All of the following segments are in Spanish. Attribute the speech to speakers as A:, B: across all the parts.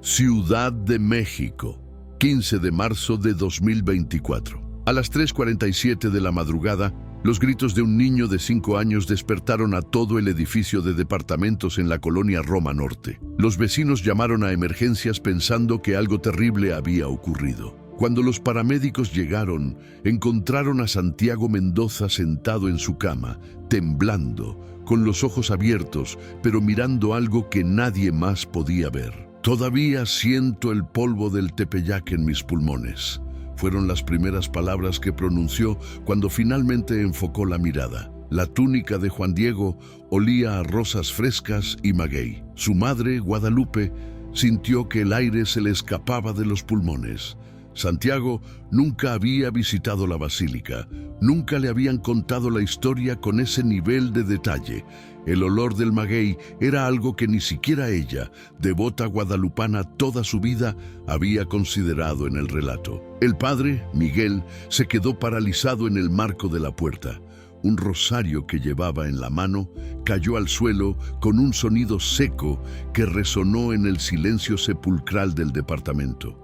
A: Ciudad de México, 15 de marzo de 2024. A las 3:47 de la madrugada, los gritos de un niño de 5 años despertaron a todo el edificio de departamentos en la colonia Roma Norte. Los vecinos llamaron a emergencias pensando que algo terrible había ocurrido. Cuando los paramédicos llegaron, encontraron a Santiago Mendoza sentado en su cama, temblando, con los ojos abiertos, pero mirando algo que nadie más podía ver. «Todavía siento el polvo del Tepeyac en mis pulmones», fueron las primeras palabras que pronunció cuando finalmente enfocó la mirada. La túnica de Juan Diego olía a rosas frescas y maguey. Su madre, Guadalupe, sintió que el aire se le escapaba de los pulmones. Santiago nunca había visitado la basílica, nunca le habían contado la historia con ese nivel de detalle. El olor del maguey era algo que ni siquiera ella, devota guadalupana toda su vida, había considerado en el relato. El padre, Miguel, se quedó paralizado en el marco de la puerta. Un rosario que llevaba en la mano cayó al suelo con un sonido seco que resonó en el silencio sepulcral del departamento.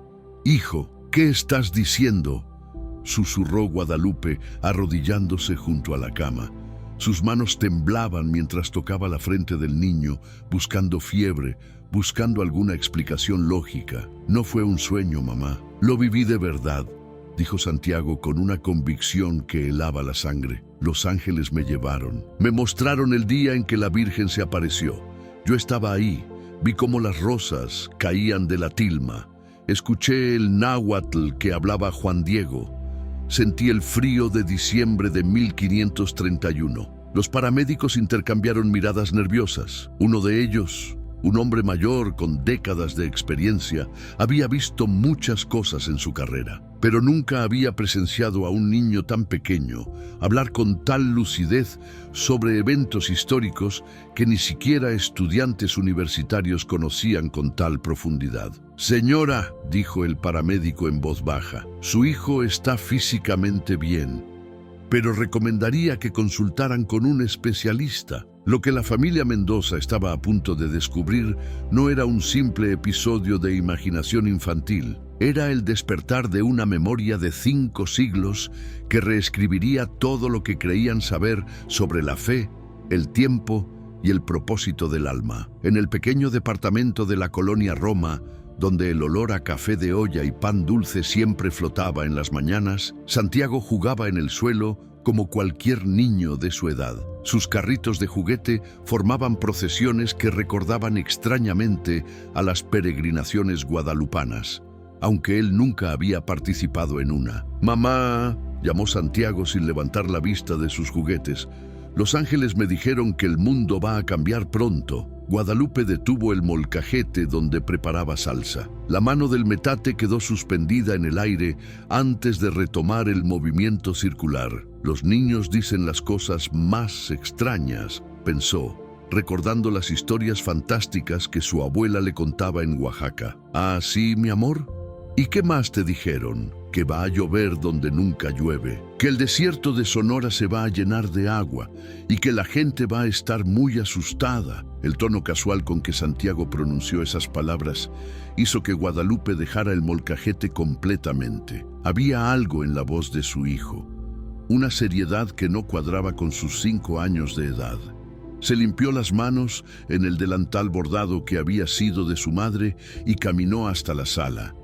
A: «Hijo, ¿qué estás diciendo?», susurró Guadalupe, arrodillándose junto a la cama. Sus manos temblaban mientras tocaba la frente del niño, buscando fiebre, buscando alguna explicación lógica. «No fue un sueño, mamá. Lo viví de verdad», dijo Santiago con una convicción que helaba la sangre. «Los ángeles me llevaron. Me mostraron el día en que la Virgen se apareció. Yo estaba ahí. Vi cómo las rosas caían de la tilma. Escuché el náhuatl que hablaba Juan Diego. Sentí el frío de diciembre de 1531. Los paramédicos intercambiaron miradas nerviosas. Uno de ellos, un hombre mayor con décadas de experiencia, había visto muchas cosas en su carrera, pero nunca había presenciado a un niño tan pequeño hablar con tal lucidez sobre eventos históricos que ni siquiera estudiantes universitarios conocían con tal profundidad. «Señora», dijo el paramédico en voz baja, «su hijo está físicamente bien, pero recomendaría que consultaran con un especialista». Lo que la familia Mendoza estaba a punto de descubrir no era un simple episodio de imaginación infantil. Era el despertar de una memoria de 5 siglos que reescribiría todo lo que creían saber sobre la fe, el tiempo y el propósito del alma. En el pequeño departamento de la colonia Roma, donde el olor a café de olla y pan dulce siempre flotaba en las mañanas, Santiago jugaba en el suelo como cualquier niño de su edad. Sus carritos de juguete formaban procesiones que recordaban extrañamente a las peregrinaciones guadalupanas, aunque él nunca había participado en una. «Mamá», llamó Santiago sin levantar la vista de sus juguetes, «los ángeles me dijeron que el mundo va a cambiar pronto». Guadalupe detuvo el molcajete donde preparaba salsa. La mano del metate quedó suspendida en el aire antes de retomar el movimiento circular. «Los niños dicen las cosas más extrañas», pensó, recordando las historias fantásticas que su abuela le contaba en Oaxaca. «¿Ah, sí, mi amor? ¿Y qué más te dijeron? Que va a llover donde nunca llueve, que el desierto de Sonora se va a llenar de agua y que la gente va a estar muy asustada». El tono casual con que Santiago pronunció esas palabras hizo que Guadalupe dejara el molcajete completamente. Había algo en la voz de su hijo, una seriedad que no cuadraba con sus 5 años de edad. Se limpió las manos en el delantal bordado que había sido de su madre y caminó hasta la sala,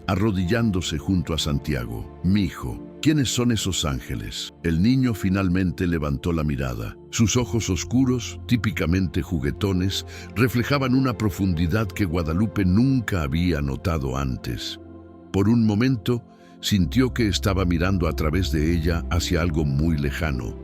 A: arrodillándose junto a Santiago. «Mijo, ¿quiénes son esos ángeles?». El niño finalmente levantó la mirada. Sus ojos oscuros, típicamente juguetones, reflejaban una profundidad que Guadalupe nunca había notado antes. Por un momento, sintió que estaba mirando a través de ella hacia algo muy lejano,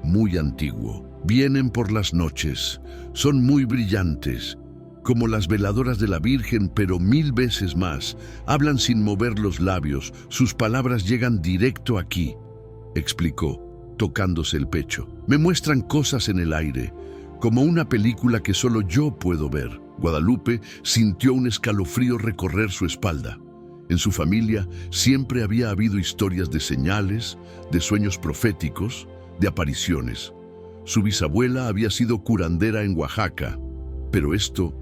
A: muy antiguo. «Vienen por las noches, son muy brillantes, como las veladoras de la Virgen, pero 1000 veces más. Hablan sin mover los labios, sus palabras llegan directo aquí», explicó, tocándose el pecho. «Me muestran cosas en el aire, como una película que solo yo puedo ver». Guadalupe sintió un escalofrío recorrer su espalda. En su familia siempre había habido historias de señales, de sueños proféticos, de apariciones. Su bisabuela había sido curandera en Oaxaca, pero esto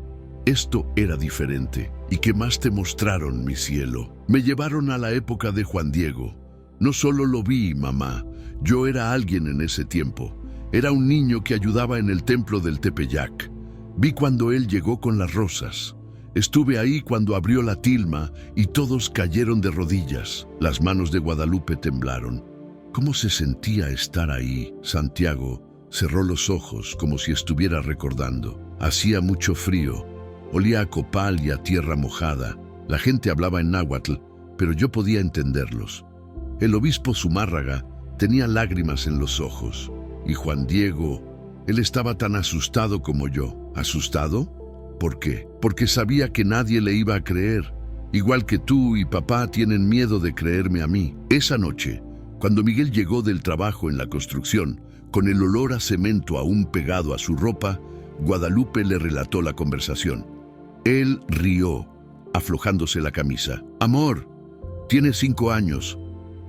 A: Esto era diferente. ¿Y qué más te mostraron, mi cielo? Me llevaron a la época de Juan Diego. No solo lo vi, mamá. Yo era alguien en ese tiempo. Era un niño que ayudaba en el templo del Tepeyac. Vi cuando él llegó con las rosas. Estuve ahí cuando abrió la tilma y todos cayeron de rodillas. Las manos de Guadalupe temblaron. ¿Cómo se sentía estar ahí? Santiago cerró los ojos como si estuviera recordando. Hacía mucho frío. Olía a copal y a tierra mojada. La gente hablaba en náhuatl, pero yo podía entenderlos. El obispo Zumárraga tenía lágrimas en los ojos. Y Juan Diego, él estaba tan asustado como yo. ¿Asustado? ¿Por qué? Porque sabía que nadie le iba a creer. Igual que tú y papá tienen miedo de creerme a mí. Esa noche, cuando Miguel llegó del trabajo en la construcción, con el olor a cemento aún pegado a su ropa, Guadalupe le relató la conversación. Él rió, aflojándose la camisa. Amor, tiene 5 años.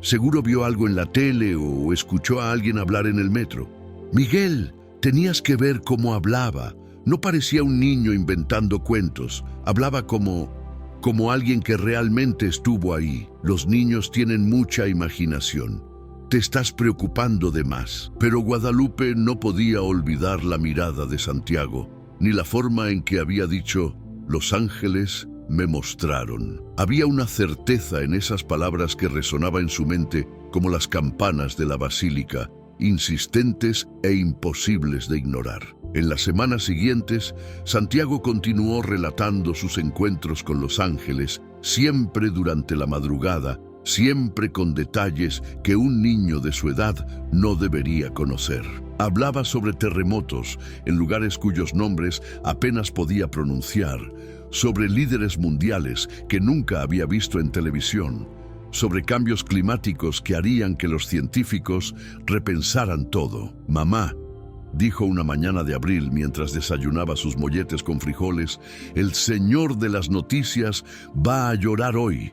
A: Seguro vio algo en la tele o escuchó a alguien hablar en el metro. Miguel, tenías que ver cómo hablaba. No parecía un niño inventando cuentos. Hablaba como alguien que realmente estuvo ahí. Los niños tienen mucha imaginación. Te estás preocupando de más. Pero Guadalupe no podía olvidar la mirada de Santiago, ni la forma en que había dicho: Los ángeles me mostraron. Había una certeza en esas palabras que resonaba en su mente como las campanas de la basílica, insistentes e imposibles de ignorar. En las semanas siguientes, Santiago continuó relatando sus encuentros con los ángeles, siempre durante la madrugada, siempre con detalles que un niño de su edad no debería conocer. Hablaba sobre terremotos en lugares cuyos nombres apenas podía pronunciar, sobre líderes mundiales que nunca había visto en televisión, sobre cambios climáticos que harían que los científicos repensaran todo. Mamá, dijo una mañana de abril mientras desayunaba sus molletes con frijoles, el señor de las noticias va a llorar hoy.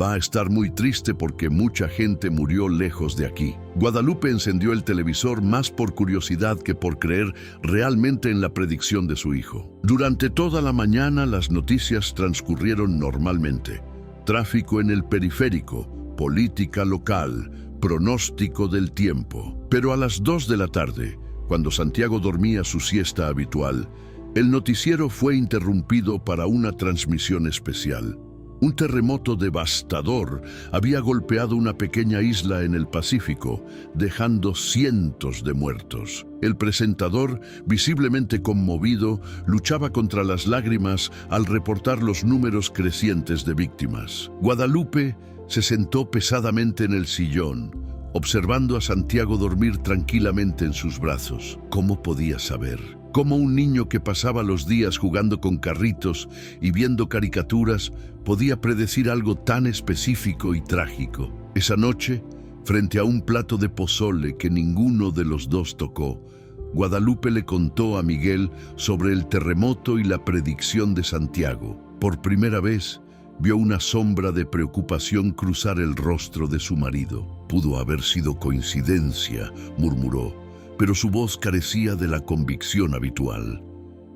A: Va a estar muy triste porque mucha gente murió lejos de aquí. Guadalupe encendió el televisor más por curiosidad que por creer realmente en la predicción de su hijo. Durante toda la mañana las noticias transcurrieron normalmente. Tráfico en el periférico, política local, pronóstico del tiempo. Pero a las 2 de la tarde, cuando Santiago dormía su siesta habitual, el noticiero fue interrumpido para una transmisión especial. Un terremoto devastador había golpeado una pequeña isla en el Pacífico, dejando cientos de muertos. El presentador, visiblemente conmovido, luchaba contra las lágrimas al reportar los números crecientes de víctimas. Guadalupe se sentó pesadamente en el sillón, observando a Santiago dormir tranquilamente en sus brazos. ¿Cómo podía saber? Cómo un niño que pasaba los días jugando con carritos y viendo caricaturas podía predecir algo tan específico y trágico. Esa noche, frente a un plato de pozole que ninguno de los dos tocó, Guadalupe le contó a Miguel sobre el terremoto y la predicción de Santiago. Por primera vez, vio una sombra de preocupación cruzar el rostro de su marido. Pudo haber sido coincidencia, murmuró, pero su voz carecía de la convicción habitual.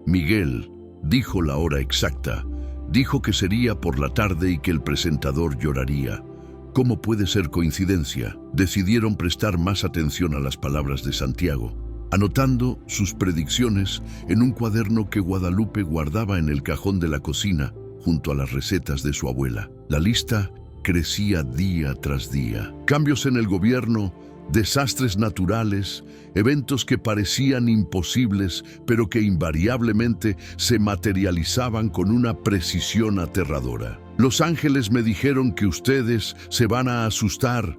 A: Miguel dijo la hora exacta. Dijo que sería por la tarde y que el presentador lloraría. ¿Cómo puede ser coincidencia? Decidieron prestar más atención a las palabras de Santiago, anotando sus predicciones en un cuaderno que Guadalupe guardaba en el cajón de la cocina junto a las recetas de su abuela. La lista crecía día tras día. Cambios en el gobierno, desastres naturales, eventos que parecían imposibles, pero que invariablemente se materializaban con una precisión aterradora. Los ángeles me dijeron que ustedes se van a asustar,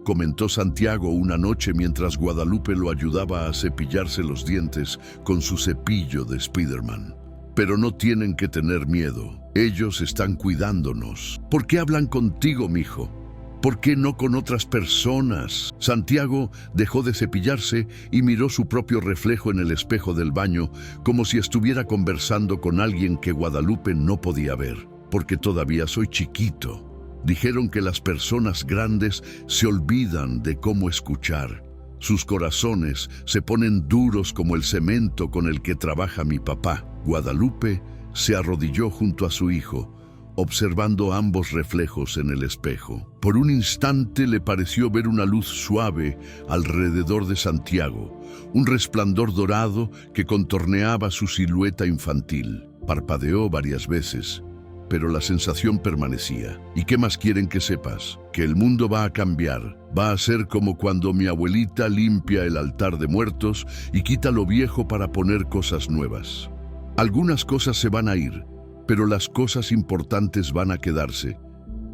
A: comentó Santiago una noche mientras Guadalupe lo ayudaba a cepillarse los dientes con su cepillo de Spiderman. Pero no tienen que tener miedo. Ellos están cuidándonos. ¿Por qué hablan contigo, mijo? ¿Por qué no con otras personas? Santiago dejó de cepillarse y miró su propio reflejo en el espejo del baño, como si estuviera conversando con alguien que Guadalupe no podía ver. Porque todavía soy chiquito. Dijeron que las personas grandes se olvidan de cómo escuchar. Sus corazones se ponen duros como el cemento con el que trabaja mi papá. Guadalupe se arrodilló junto a su hijo, observando ambos reflejos en el espejo. Por un instante le pareció ver una luz suave alrededor de Santiago, un resplandor dorado que contorneaba su silueta infantil. Parpadeó varias veces, pero la sensación permanecía. ¿Y qué más quieren que sepas? Que el mundo va a cambiar. Va a ser como cuando mi abuelita limpia el altar de muertos y quita lo viejo para poner cosas nuevas. Algunas cosas se van a ir, pero las cosas importantes van a quedarse.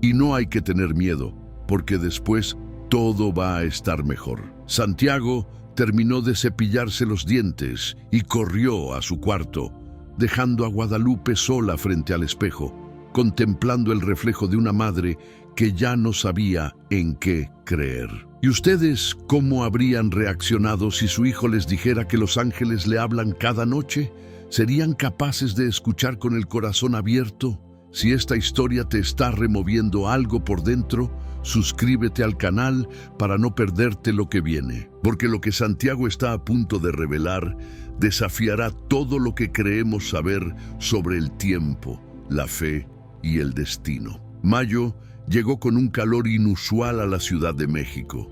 A: Y no hay que tener miedo, porque después todo va a estar mejor. Santiago terminó de cepillarse los dientes y corrió a su cuarto, dejando a Guadalupe sola frente al espejo, contemplando el reflejo de una madre que ya no sabía en qué creer. ¿Y ustedes cómo habrían reaccionado si su hijo les dijera que los ángeles le hablan cada noche? ¿Serían capaces de escuchar con el corazón abierto? Si esta historia te está removiendo algo por dentro, suscríbete al canal para no perderte lo que viene, porque lo que Santiago está a punto de revelar desafiará todo lo que creemos saber sobre el tiempo, la fe y el destino. Mayo llegó con un calor inusual a la Ciudad de México.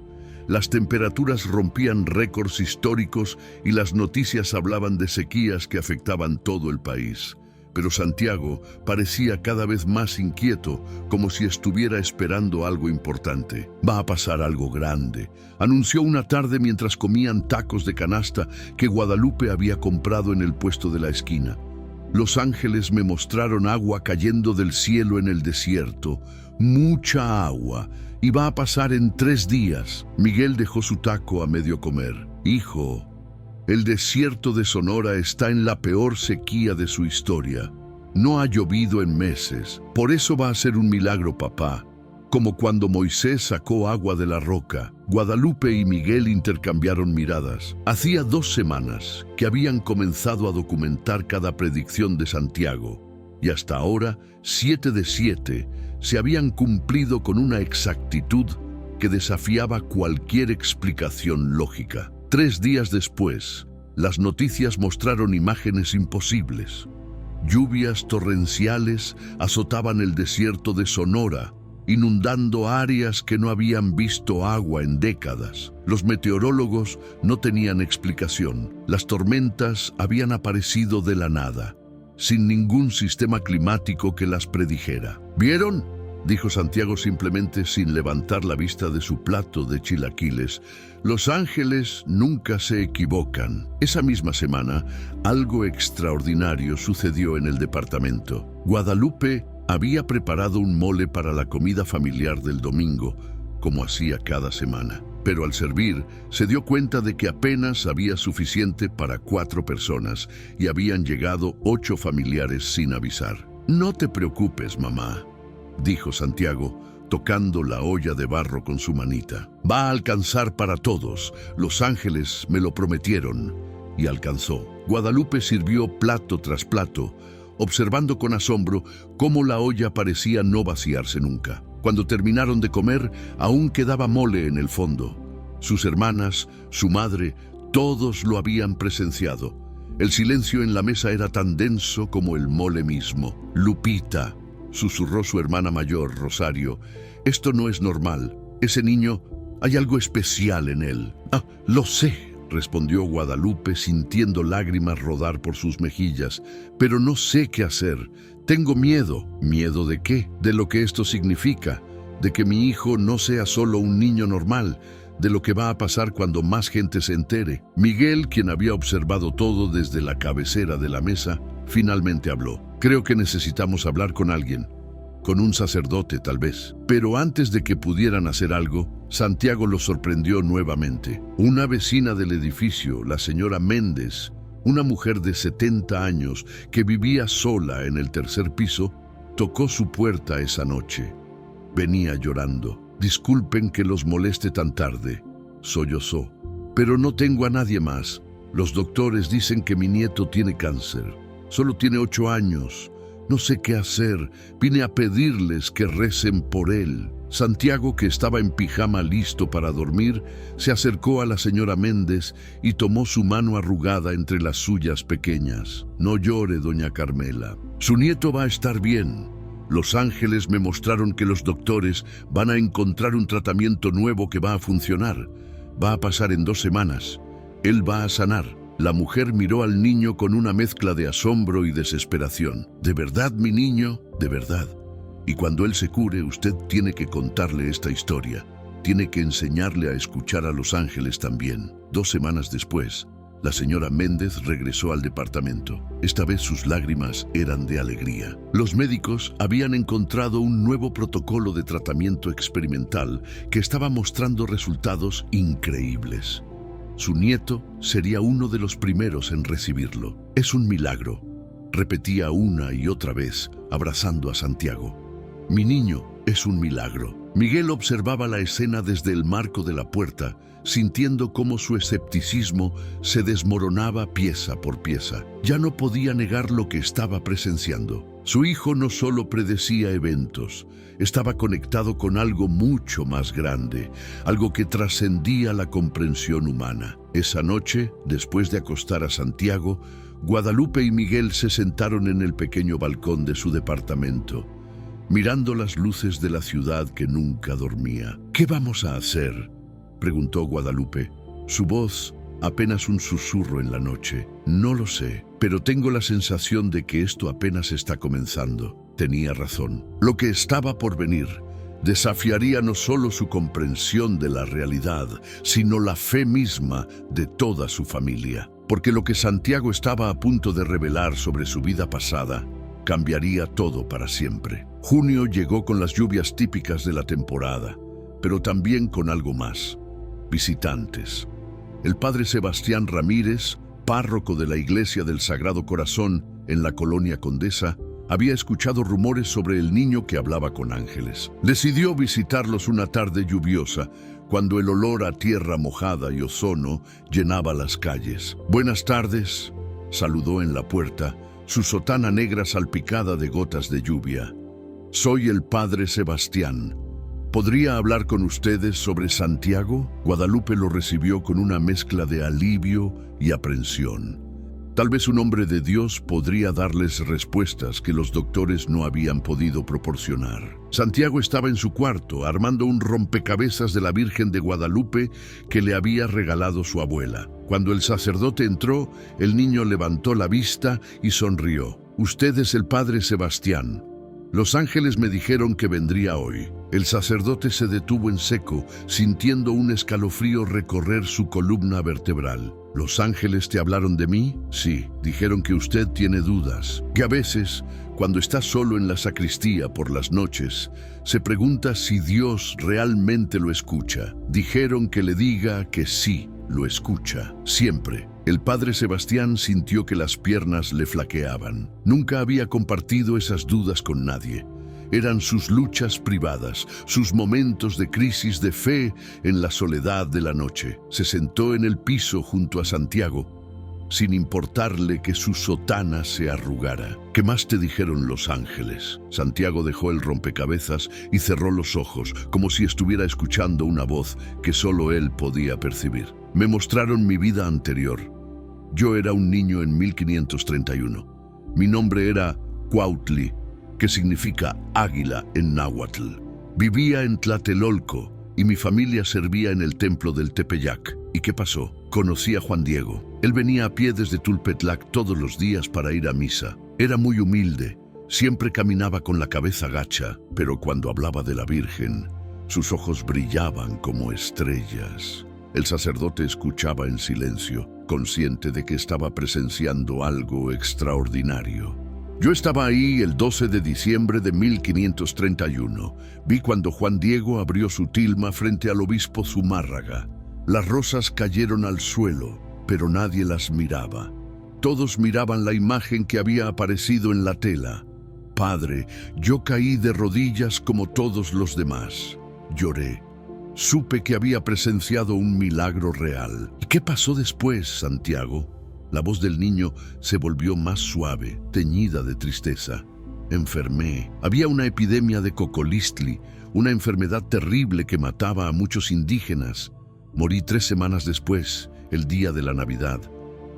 A: Las temperaturas rompían récords históricos y las noticias hablaban de sequías que afectaban todo el país. Pero Santiago parecía cada vez más inquieto, como si estuviera esperando algo importante. Va a pasar algo grande, anunció una tarde mientras comían tacos de canasta que Guadalupe había comprado en el puesto de la esquina. Los ángeles me mostraron agua cayendo del cielo en el desierto, mucha agua, y va a pasar en 3 días. Miguel dejó su taco a medio comer. Hijo, el desierto de Sonora está en la peor sequía de su historia. No ha llovido en meses. Por eso va a ser un milagro, papá. Como cuando Moisés sacó agua de la roca. Guadalupe y Miguel intercambiaron miradas. Hacía 2 semanas que habían comenzado a documentar cada predicción de Santiago. Y hasta ahora, 7 de 7 se habían cumplido con una exactitud que desafiaba cualquier explicación lógica. 3 días después, las noticias mostraron imágenes imposibles. Lluvias torrenciales azotaban el desierto de Sonora, inundando áreas que no habían visto agua en décadas. Los meteorólogos no tenían explicación. Las tormentas habían aparecido de la nada, sin ningún sistema climático que las predijera. ¿Vieron?, dijo Santiago simplemente sin levantar la vista de su plato de chilaquiles. Los ángeles nunca se equivocan. Esa misma semana, algo extraordinario sucedió en el departamento. Guadalupe había preparado un mole para la comida familiar del domingo, como hacía cada semana. Pero al servir, se dio cuenta de que apenas había suficiente para 4 personas y habían llegado 8 familiares sin avisar. «No te preocupes, mamá», dijo Santiago, tocando la olla de barro con su manita. «Va a alcanzar para todos. Los ángeles me lo prometieron». Y alcanzó. Guadalupe sirvió plato tras plato, observando con asombro cómo la olla parecía no vaciarse nunca. Cuando terminaron de comer, aún quedaba mole en el fondo. Sus hermanas, su madre, todos lo habían presenciado. El silencio en la mesa era tan denso como el mole mismo. «Lupita», susurró su hermana mayor, Rosario, «esto no es normal. Ese niño, hay algo especial en él». «Ah, lo sé», respondió Guadalupe sintiendo lágrimas rodar por sus mejillas, «pero no sé qué hacer. Tengo miedo». «¿Miedo de qué?». «De lo que esto significa, de que mi hijo no sea solo un niño normal, de lo que va a pasar cuando más gente se entere». Miguel, quien había observado todo desde la cabecera de la mesa, finalmente habló. «Creo que necesitamos hablar con alguien, con un sacerdote tal vez». Pero antes de que pudieran hacer algo, Santiago los sorprendió nuevamente. Una vecina del edificio, la señora Méndez, una mujer de 70 años que vivía sola en el tercer piso, tocó su puerta esa noche. Venía llorando. «Disculpen que los moleste tan tarde», sollozó, «pero no tengo a nadie más. Los doctores dicen que mi nieto tiene cáncer. Solo tiene 8 años. No sé qué hacer. Vine a pedirles que recen por él». Santiago, que estaba en pijama listo para dormir, se acercó a la señora Méndez y tomó su mano arrugada entre las suyas pequeñas. No llore, doña Carmela. Su nieto va a estar bien. Los ángeles me mostraron que los doctores van a encontrar un tratamiento nuevo que va a funcionar. Va a pasar en 2 semanas. Él va a sanar. La mujer miró al niño con una mezcla de asombro y desesperación. ¿De verdad, mi niño? De verdad. Y cuando él se cure, usted tiene que contarle esta historia. Tiene que enseñarle a escuchar a los ángeles también. 2 semanas después, la señora Méndez regresó al departamento. Esta vez sus lágrimas eran de alegría. Los médicos habían encontrado un nuevo protocolo de tratamiento experimental que estaba mostrando resultados increíbles. Su nieto sería uno de los primeros en recibirlo. Es un milagro, repetía una y otra vez, abrazando a Santiago. Mi niño es un milagro. Miguel observaba la escena desde el marco de la puerta, sintiendo cómo su escepticismo se desmoronaba pieza por pieza. Ya no podía negar lo que estaba presenciando. Su hijo no solo predecía eventos, estaba conectado con algo mucho más grande, algo que trascendía la comprensión humana. Esa noche, después de acostar a Santiago, Guadalupe y Miguel se sentaron en el pequeño balcón de su departamento, mirando las luces de la ciudad que nunca dormía. ¿Qué vamos a hacer?, preguntó Guadalupe, su voz apenas un susurro en la noche. No lo sé, pero tengo la sensación de que esto apenas está comenzando. Tenía razón. Lo que estaba por venir desafiaría no solo su comprensión de la realidad, sino la fe misma de toda su familia. Porque lo que Santiago estaba a punto de revelar sobre su vida pasada cambiaría todo para siempre. Junio llegó con las lluvias típicas de la temporada, pero también con algo más: visitantes. El padre Sebastián Ramírez, párroco de la Iglesia del Sagrado Corazón en la colonia Condesa, había escuchado rumores sobre el niño que hablaba con ángeles. Decidió visitarlos una tarde lluviosa, cuando el olor a tierra mojada y ozono llenaba las calles. Buenas tardes, saludó en la puerta, su sotana negra salpicada de gotas de lluvia. Soy el padre Sebastián. ¿Podría hablar con ustedes sobre Santiago? Guadalupe lo recibió con una mezcla de alivio y aprensión. Tal vez un hombre de Dios podría darles respuestas que los doctores no habían podido proporcionar. Santiago estaba en su cuarto, armando un rompecabezas de la Virgen de Guadalupe que le había regalado su abuela. Cuando el sacerdote entró, el niño levantó la vista y sonrió. Usted es el padre Sebastián. Los ángeles me dijeron que vendría hoy. El sacerdote se detuvo en seco, sintiendo un escalofrío recorrer su columna vertebral. ¿Los ángeles te hablaron de mí? Sí, dijeron que usted tiene dudas, que a veces, cuando está solo en la sacristía por las noches, se pregunta si Dios realmente lo escucha. Dijeron que le diga que sí, lo escucha, siempre. El padre Sebastián sintió que las piernas le flaqueaban. Nunca había compartido esas dudas con nadie. Eran sus luchas privadas, sus momentos de crisis de fe en la soledad de la noche. Se sentó en el piso junto a Santiago, sin importarle que su sotana se arrugara. ¿Qué más te dijeron los ángeles? Santiago dejó el rompecabezas y cerró los ojos, como si estuviera escuchando una voz que solo él podía percibir. Me mostraron mi vida anterior. Yo era un niño en 1531. Mi nombre era Cuautli, que significa águila en náhuatl. Vivía en Tlatelolco y mi familia servía en el templo del Tepeyac. ¿Y qué pasó? Conocí a Juan Diego. Él venía a pie desde Tulpetlac todos los días para ir a misa. Era muy humilde, siempre caminaba con la cabeza gacha, pero cuando hablaba de la Virgen, sus ojos brillaban como estrellas. El sacerdote escuchaba en silencio, consciente de que estaba presenciando algo extraordinario. Yo estaba ahí el 12 de diciembre de 1531. Vi cuando Juan Diego abrió su tilma frente al obispo Zumárraga. Las rosas cayeron al suelo, pero nadie las miraba. Todos miraban la imagen que había aparecido en la tela. Padre, yo caí de rodillas como todos los demás. Lloré. Supe que había presenciado un milagro real. ¿Y qué pasó después, Santiago? La voz del niño se volvió más suave, teñida de tristeza. enfermé. Había una epidemia de cocolistli, una enfermedad terrible que mataba a muchos indígenas. Morí 3 semanas después, el día de la Navidad.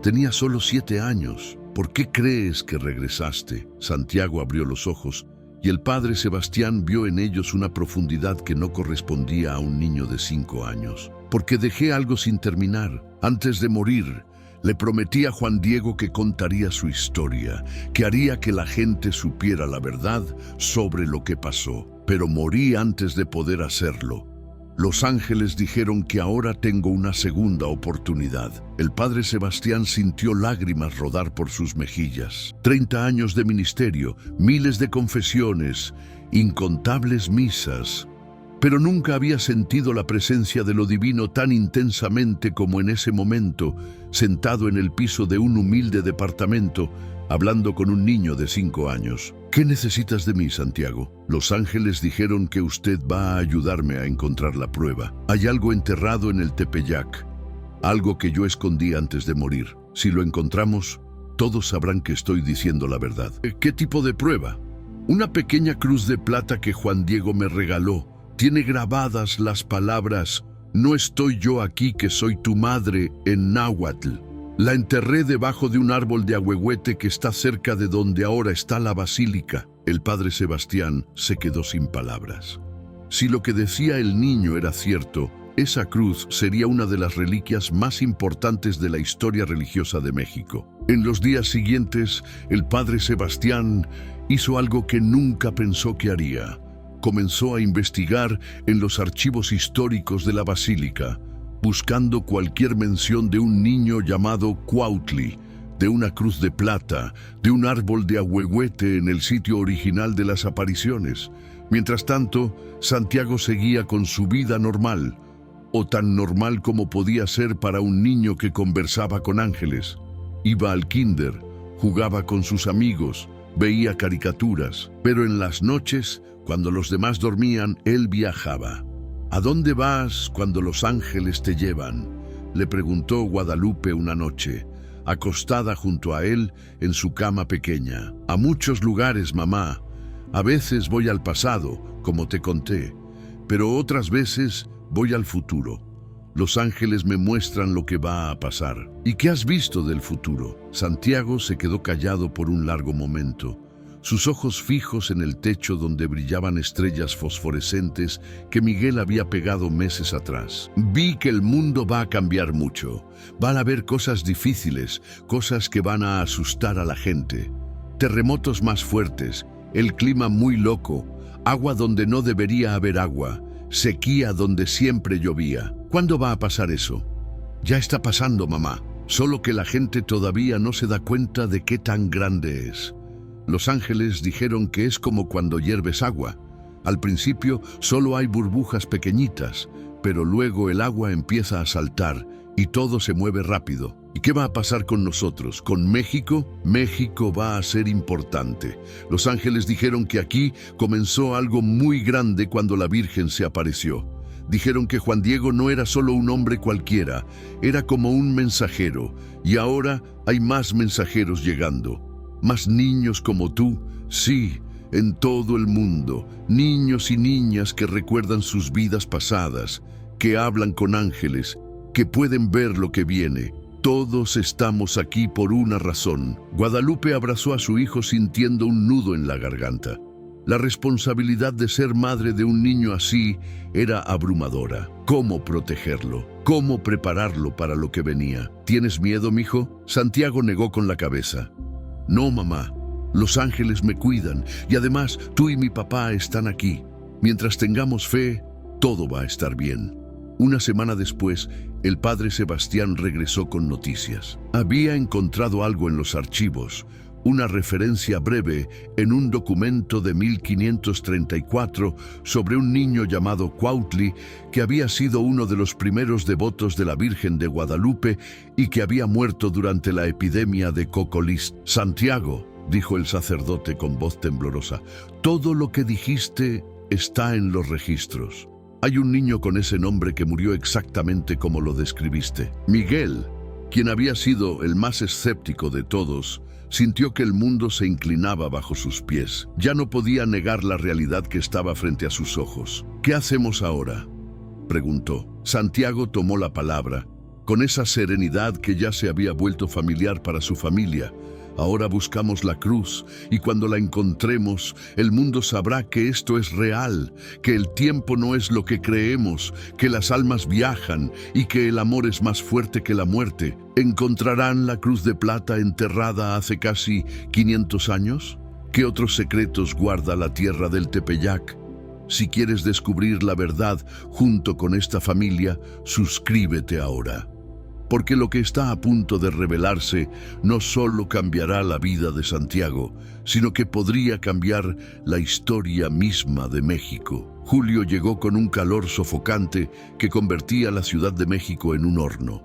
A: Tenía solo 7 años. ¿Por qué crees que regresaste? Santiago abrió los ojos y el padre Sebastián vio en ellos una profundidad que no correspondía a un niño de 5 años. Porque dejé algo sin terminar. Antes de morir, le prometí a Juan Diego que contaría su historia, que haría que la gente supiera la verdad sobre lo que pasó. Pero morí antes de poder hacerlo. Los ángeles dijeron que ahora tengo una segunda oportunidad. El padre Sebastián sintió lágrimas rodar por sus mejillas. 30 años de ministerio, miles de confesiones, incontables misas. Pero nunca había sentido la presencia de lo divino tan intensamente como en ese momento, sentado en el piso de un humilde departamento, hablando con un niño de 5 años. ¿Qué necesitas de mí, Santiago? Los ángeles dijeron que usted va a ayudarme a encontrar la prueba. Hay algo enterrado en el Tepeyac, algo que yo escondí antes de morir. Si lo encontramos, todos sabrán que estoy diciendo la verdad. ¿Qué tipo de prueba? Una pequeña cruz de plata que Juan Diego me regaló. Tiene grabadas las palabras: "No estoy yo aquí, que soy tu madre", en náhuatl. La enterré debajo de un árbol de ahuehuete que está cerca de donde ahora está la basílica. El padre Sebastián se quedó sin palabras. Si lo que decía el niño era cierto, esa cruz sería una de las reliquias más importantes de la historia religiosa de México. En los días siguientes, el padre Sebastián hizo algo que nunca pensó que haría. Comenzó a investigar en los archivos históricos de la basílica, buscando cualquier mención de un niño llamado Cuautli, de una cruz de plata, de un árbol de ahuehuete en el sitio original de las apariciones. Mientras tanto, Santiago seguía con su vida normal, o tan normal como podía ser para un niño que conversaba con ángeles. Iba al kinder, jugaba con sus amigos, veía caricaturas, pero en las noches, cuando los demás dormían, él viajaba. ¿A dónde vas cuando los ángeles te llevan?, le preguntó Guadalupe una noche, acostada junto a él en su cama pequeña. A muchos lugares, mamá. A veces voy al pasado, como te conté, pero otras veces voy al futuro. Los ángeles me muestran lo que va a pasar. ¿Y qué has visto del futuro? Santiago se quedó callado por un largo momento, sus ojos fijos en el techo donde brillaban estrellas fosforescentes que Miguel había pegado meses atrás. Vi que el mundo va a cambiar mucho. Van a haber cosas difíciles, cosas que van a asustar a la gente. Terremotos más fuertes, el clima muy loco, agua donde no debería haber agua, sequía donde siempre llovía. ¿Cuándo va a pasar eso? Ya está pasando, mamá. Solo que la gente todavía no se da cuenta de qué tan grande es. Los ángeles dijeron que es como cuando hierves agua. Al principio solo hay burbujas pequeñitas, pero luego el agua empieza a saltar y todo se mueve rápido. ¿Y qué va a pasar con nosotros? ¿Con México? México va a ser importante. Los ángeles dijeron que aquí comenzó algo muy grande cuando la Virgen se apareció. Dijeron que Juan Diego no era solo un hombre cualquiera, era como un mensajero, y ahora hay más mensajeros llegando. Más niños como tú, sí, en todo el mundo, niños y niñas que recuerdan sus vidas pasadas, que hablan con ángeles, que pueden ver lo que viene. Todos estamos aquí por una razón. Guadalupe abrazó a su hijo sintiendo un nudo en la garganta. La responsabilidad de ser madre de un niño así era abrumadora. ¿Cómo protegerlo? ¿Cómo prepararlo para lo que venía? ¿Tienes miedo, mijo? Santiago negó con la cabeza. No, mamá. Los ángeles me cuidan y además tú y mi papá están aquí. Mientras tengamos fe, todo va a estar bien. Una semana después, el padre Sebastián regresó con noticias. Había encontrado algo en los archivos, una referencia breve en un documento de 1534 sobre un niño llamado Cuautli que había sido uno de los primeros devotos de la Virgen de Guadalupe y que había muerto durante la epidemia de cocolistli. Santiago, dijo el sacerdote con voz temblorosa, todo lo que dijiste está en los registros. Hay un niño con ese nombre que murió exactamente como lo describiste. Miguel, quien había sido el más escéptico de todos, sintió que el mundo se inclinaba bajo sus pies. Ya no podía negar la realidad que estaba frente a sus ojos. ¿Qué hacemos ahora?, preguntó. Santiago tomó la palabra, con esa serenidad que ya se había vuelto familiar para su familia. Ahora buscamos la cruz, y cuando la encontremos, el mundo sabrá que esto es real, que el tiempo no es lo que creemos, que las almas viajan y que el amor es más fuerte que la muerte. ¿Encontrarán la cruz de plata enterrada hace casi 500 años? ¿Qué otros secretos guarda la tierra del Tepeyac? Si quieres descubrir la verdad junto con esta familia, suscríbete ahora. Porque lo que está a punto de revelarse no solo cambiará la vida de Santiago, sino que podría cambiar la historia misma de México. Julio llegó con un calor sofocante que convertía la Ciudad de México en un horno.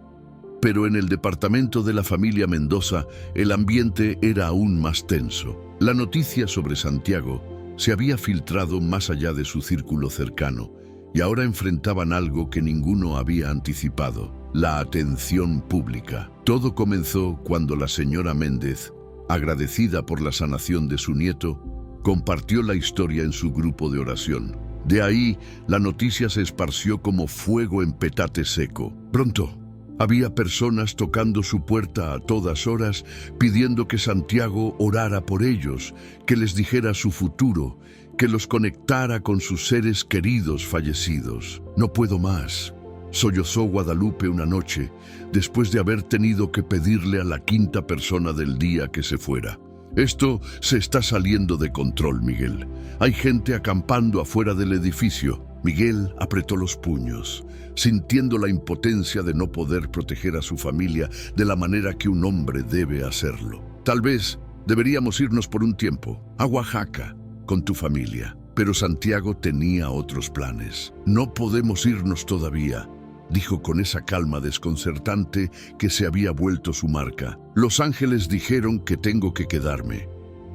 A: Pero en el departamento de la familia Mendoza, el ambiente era aún más tenso. La noticia sobre Santiago se había filtrado más allá de su círculo cercano, y ahora enfrentaban algo que ninguno había anticipado: la atención pública. Todo comenzó cuando la señora Méndez, agradecida por la sanación de su nieto, compartió la historia en su grupo de oración. De ahí, la noticia se esparció como fuego en petate seco. Pronto, había personas tocando su puerta a todas horas, pidiendo que Santiago orara por ellos, que les dijera su futuro, que los conectara con sus seres queridos fallecidos. «No puedo más», sollozó Guadalupe una noche, después de haber tenido que pedirle a la quinta persona del día que se fuera. «Esto se está saliendo de control, Miguel. Hay gente acampando afuera del edificio». Miguel apretó los puños, sintiendo la impotencia de no poder proteger a su familia de la manera que un hombre debe hacerlo. «Tal vez deberíamos irnos por un tiempo, a Oaxaca, con tu familia». Pero Santiago tenía otros planes. «No podemos irnos todavía», dijo con esa calma desconcertante que se había vuelto su marca. «Los ángeles dijeron que tengo que quedarme,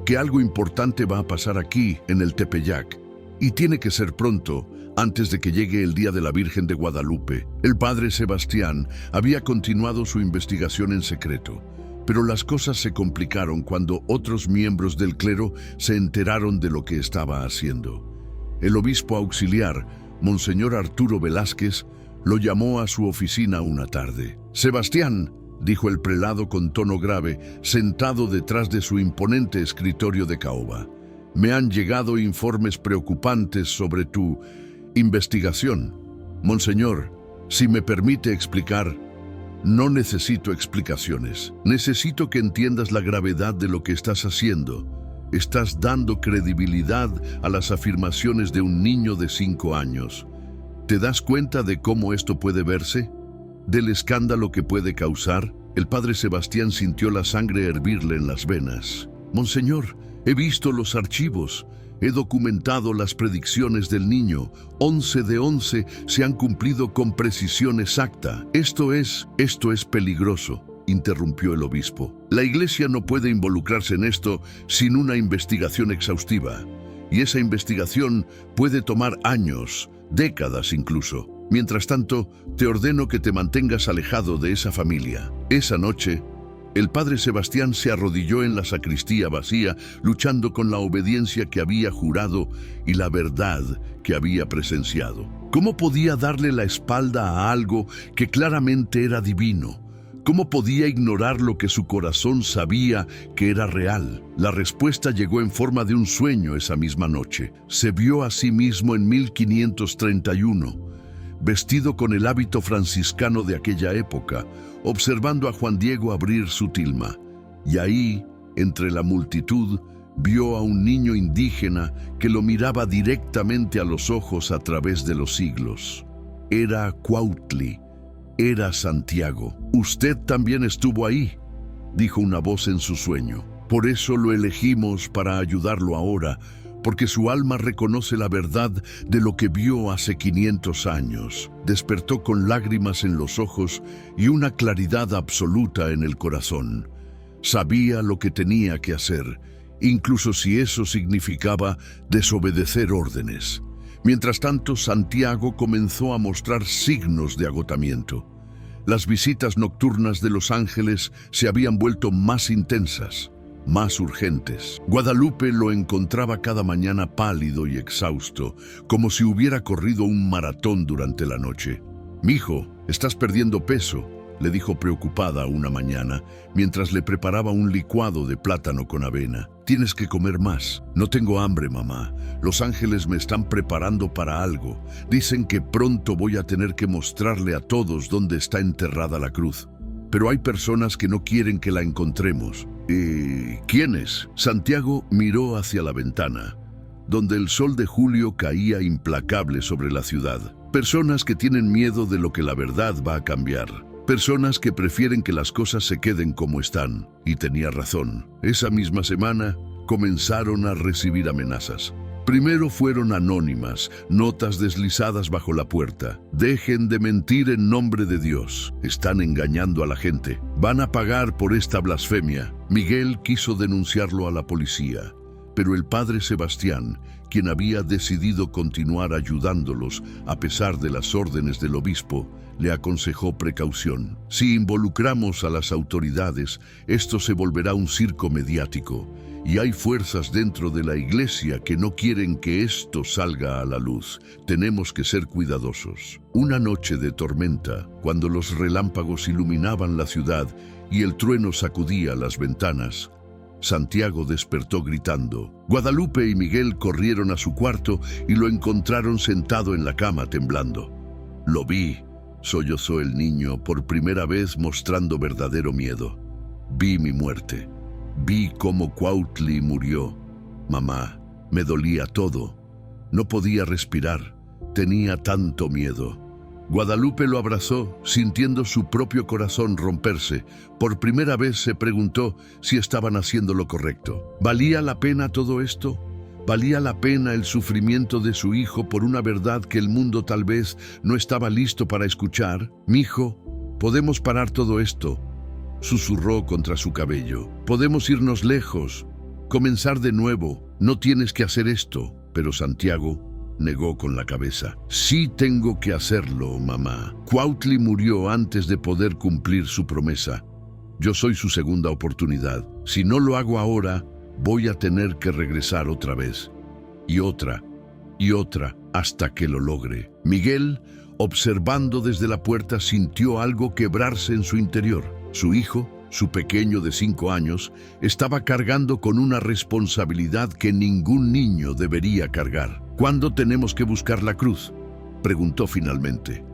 A: que algo importante va a pasar aquí, en el Tepeyac, y tiene que ser pronto, antes de que llegue el día de la Virgen de Guadalupe». El padre Sebastián había continuado su investigación en secreto, pero las cosas se complicaron cuando otros miembros del clero se enteraron de lo que estaba haciendo. El obispo auxiliar, Monseñor Arturo Velázquez, lo llamó a su oficina una tarde. «Sebastián», dijo el prelado con tono grave, sentado detrás de su imponente escritorio de caoba, «me han llegado informes preocupantes sobre tu investigación. Monseñor, si me permite explicar». «No necesito explicaciones. Necesito que entiendas la gravedad de lo que estás haciendo. Estás dando credibilidad a las afirmaciones de un niño de 5 años. ¿Te das cuenta de cómo esto puede verse? ¿Del escándalo que puede causar?» El padre Sebastián sintió la sangre hervirle en las venas. «Monseñor, he visto los archivos. He documentado las predicciones del niño. 11 de 11 se han cumplido con precisión exacta. Esto es peligroso», interrumpió el obispo. «La Iglesia no puede involucrarse en esto sin una investigación exhaustiva. Y esa investigación puede tomar años, décadas incluso. Mientras tanto, te ordeno que te mantengas alejado de esa familia». Esa noche, el padre Sebastián se arrodilló en la sacristía vacía, luchando con la obediencia que había jurado y la verdad que había presenciado. ¿Cómo podía darle la espalda a algo que claramente era divino? ¿Cómo podía ignorar lo que su corazón sabía que era real? La respuesta llegó en forma de un sueño esa misma noche. Se vio a sí mismo en 1531, vestido con el hábito franciscano de aquella época, observando a Juan Diego abrir su tilma. Y ahí, entre la multitud, vio a un niño indígena que lo miraba directamente a los ojos a través de los siglos. Era Cuautli, era Santiago. «Usted también estuvo ahí», dijo una voz en su sueño. «Por eso lo elegimos para ayudarlo ahora, porque su alma reconoce la verdad de lo que vio hace 500 años. Despertó con lágrimas en los ojos y una claridad absoluta en el corazón. Sabía lo que tenía que hacer, incluso si eso significaba desobedecer órdenes. Mientras tanto, Santiago comenzó a mostrar signos de agotamiento. Las visitas nocturnas de los ángeles se habían vuelto más intensas. más urgentes. Guadalupe lo encontraba cada mañana pálido y exhausto, como si hubiera corrido un maratón durante la noche. «Mijo, estás perdiendo peso», le dijo preocupada una mañana, mientras le preparaba un licuado de plátano con avena. «Tienes que comer más». «No tengo hambre, mamá. Los ángeles me están preparando para algo. Dicen que pronto voy a tener que mostrarle a todos dónde está enterrada la cruz. Pero hay personas que no quieren que la encontremos». ¿Quiénes? Santiago miró hacia la ventana, donde el sol de julio caía implacable sobre la ciudad. Personas que tienen miedo de lo que la verdad va a cambiar. Personas que prefieren que las cosas se queden como están. Y tenía razón. Esa misma semana comenzaron a recibir amenazas. Primero fueron anónimas, notas deslizadas bajo la puerta. «Dejen de mentir en nombre de Dios. Están engañando a la gente. Van a pagar por esta blasfemia». Miguel quiso denunciarlo a la policía, pero el padre Sebastián, quien había decidido continuar ayudándolos a pesar de las órdenes del obispo, le aconsejó precaución. «Si involucramos a las autoridades, esto se volverá un circo mediático. Y hay fuerzas dentro de la iglesia que no quieren que esto salga a la luz. Tenemos que ser cuidadosos». Una noche de tormenta, cuando los relámpagos iluminaban la ciudad y el trueno sacudía las ventanas, Santiago despertó gritando. Guadalupe y Miguel corrieron a su cuarto y lo encontraron sentado en la cama temblando. «Lo vi», sollozó el niño, por primera vez mostrando verdadero miedo. «Vi mi muerte. Vi cómo Cuautli murió. Mamá, me dolía todo. No podía respirar. Tenía tanto miedo». Guadalupe lo abrazó, sintiendo su propio corazón romperse. Por primera vez se preguntó si estaban haciendo lo correcto. ¿Valía la pena todo esto? ¿Valía la pena el sufrimiento de su hijo por una verdad que el mundo tal vez no estaba listo para escuchar? «Mijo, podemos parar todo esto», susurró contra su cabello. «Podemos irnos lejos, comenzar de nuevo. No tienes que hacer esto». Pero Santiago negó con la cabeza. «Sí tengo que hacerlo, mamá. Cuautli murió antes de poder cumplir su promesa. Yo soy su segunda oportunidad. Si no lo hago ahora, voy a tener que regresar otra vez. Y otra, hasta que lo logre». Miguel, observando desde la puerta, sintió algo quebrarse en su interior. Su hijo, su pequeño de 5 años, estaba cargando con una responsabilidad que ningún niño debería cargar. «¿Cuándo tenemos que buscar la cruz?», preguntó finalmente.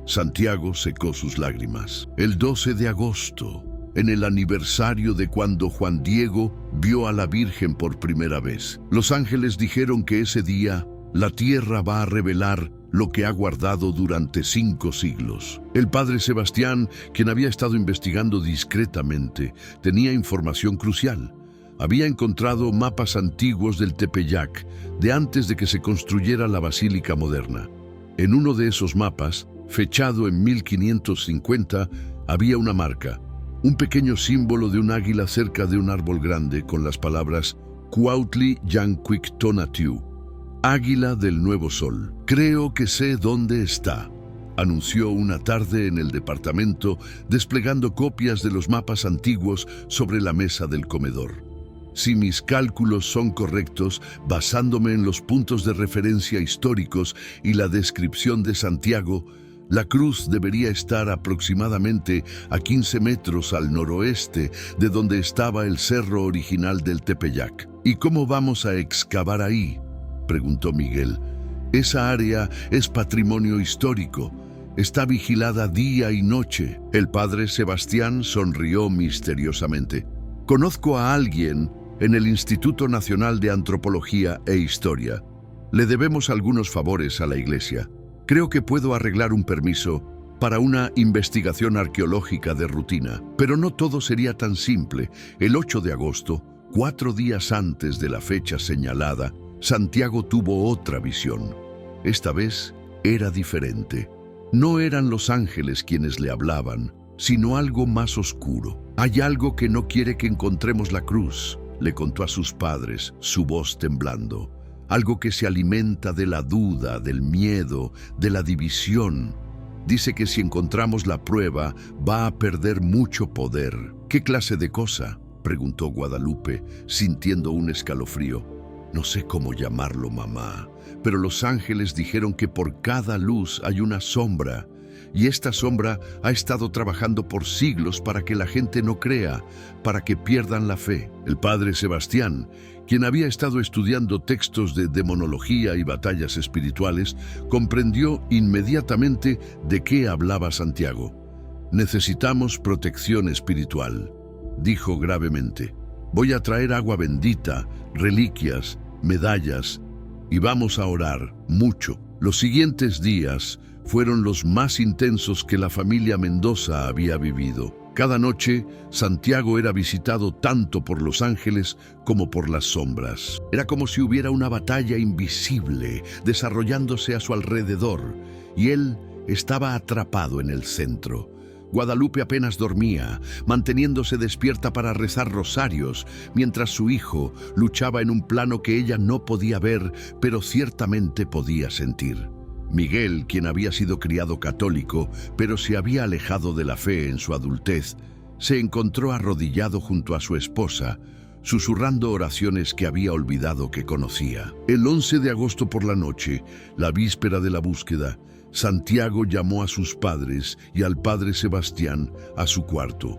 A: Santiago secó sus lágrimas. «El 12 de agosto, en el aniversario de cuando Juan Diego vio a la Virgen por primera vez. Los ángeles dijeron que ese día la tierra va a revelar lo que ha guardado durante 5 siglos. El padre Sebastián, quien había estado investigando discretamente, tenía información crucial. Había encontrado mapas antiguos del Tepeyac, de antes de que se construyera la basílica moderna. En uno de esos mapas, fechado en 1550, había una marca, un pequeño símbolo de un águila cerca de un árbol grande con las palabras «Cuautli Yancuictonatiu», Águila del Nuevo Sol. «Creo que sé dónde está», anunció una tarde en el departamento, desplegando copias de los mapas antiguos sobre la mesa del comedor. «Si mis cálculos son correctos, basándome en los puntos de referencia históricos y la descripción de Santiago, la cruz debería estar aproximadamente a 15 metros al noroeste de donde estaba el cerro original del Tepeyac». «¿Y cómo vamos a excavar ahí?», preguntó Miguel. «Esa área es patrimonio histórico. Está vigilada día y noche». El padre Sebastián sonrió misteriosamente. «Conozco a alguien en el Instituto Nacional de Antropología e Historia. Le debemos algunos favores a la iglesia. Creo que puedo arreglar un permiso para una investigación arqueológica de rutina. Pero no todo sería tan simple. El 8 de agosto, 4 días antes de la fecha señalada, Santiago tuvo otra visión. Esta vez era diferente. No eran los ángeles quienes le hablaban, sino algo más oscuro. «Hay algo que no quiere que encontremos la cruz», le contó a sus padres, su voz temblando. «Algo que se alimenta de la duda, del miedo, de la división. Dice que si encontramos la prueba, va a perder mucho poder». «¿Qué clase de cosa?». preguntó Guadalupe, sintiendo un escalofrío. No sé cómo llamarlo, mamá, pero los ángeles dijeron que por cada luz hay una sombra, y esta sombra ha estado trabajando por siglos para que la gente no crea, para que pierdan la fe. El padre Sebastián, quien había estado estudiando textos de demonología y batallas espirituales, comprendió inmediatamente de qué hablaba Santiago. Necesitamos protección espiritual, dijo gravemente. Voy a traer agua bendita, reliquias, medallas, y vamos a orar mucho. Los siguientes días fueron los más intensos que la familia Mendoza había vivido. Cada noche, Santiago era visitado tanto por los ángeles como por las sombras. Era como si hubiera una batalla invisible desarrollándose a su alrededor, y él estaba atrapado en el centro. Guadalupe apenas dormía, manteniéndose despierta para rezar rosarios, mientras su hijo luchaba en un plano que ella no podía ver, pero ciertamente podía sentir. Miguel, quien había sido criado católico, pero se había alejado de la fe en su adultez, se encontró arrodillado junto a su esposa, susurrando oraciones que había olvidado que conocía. El 11 de agosto por la noche, la víspera de la búsqueda, Santiago llamó a sus padres y al padre Sebastián a su cuarto.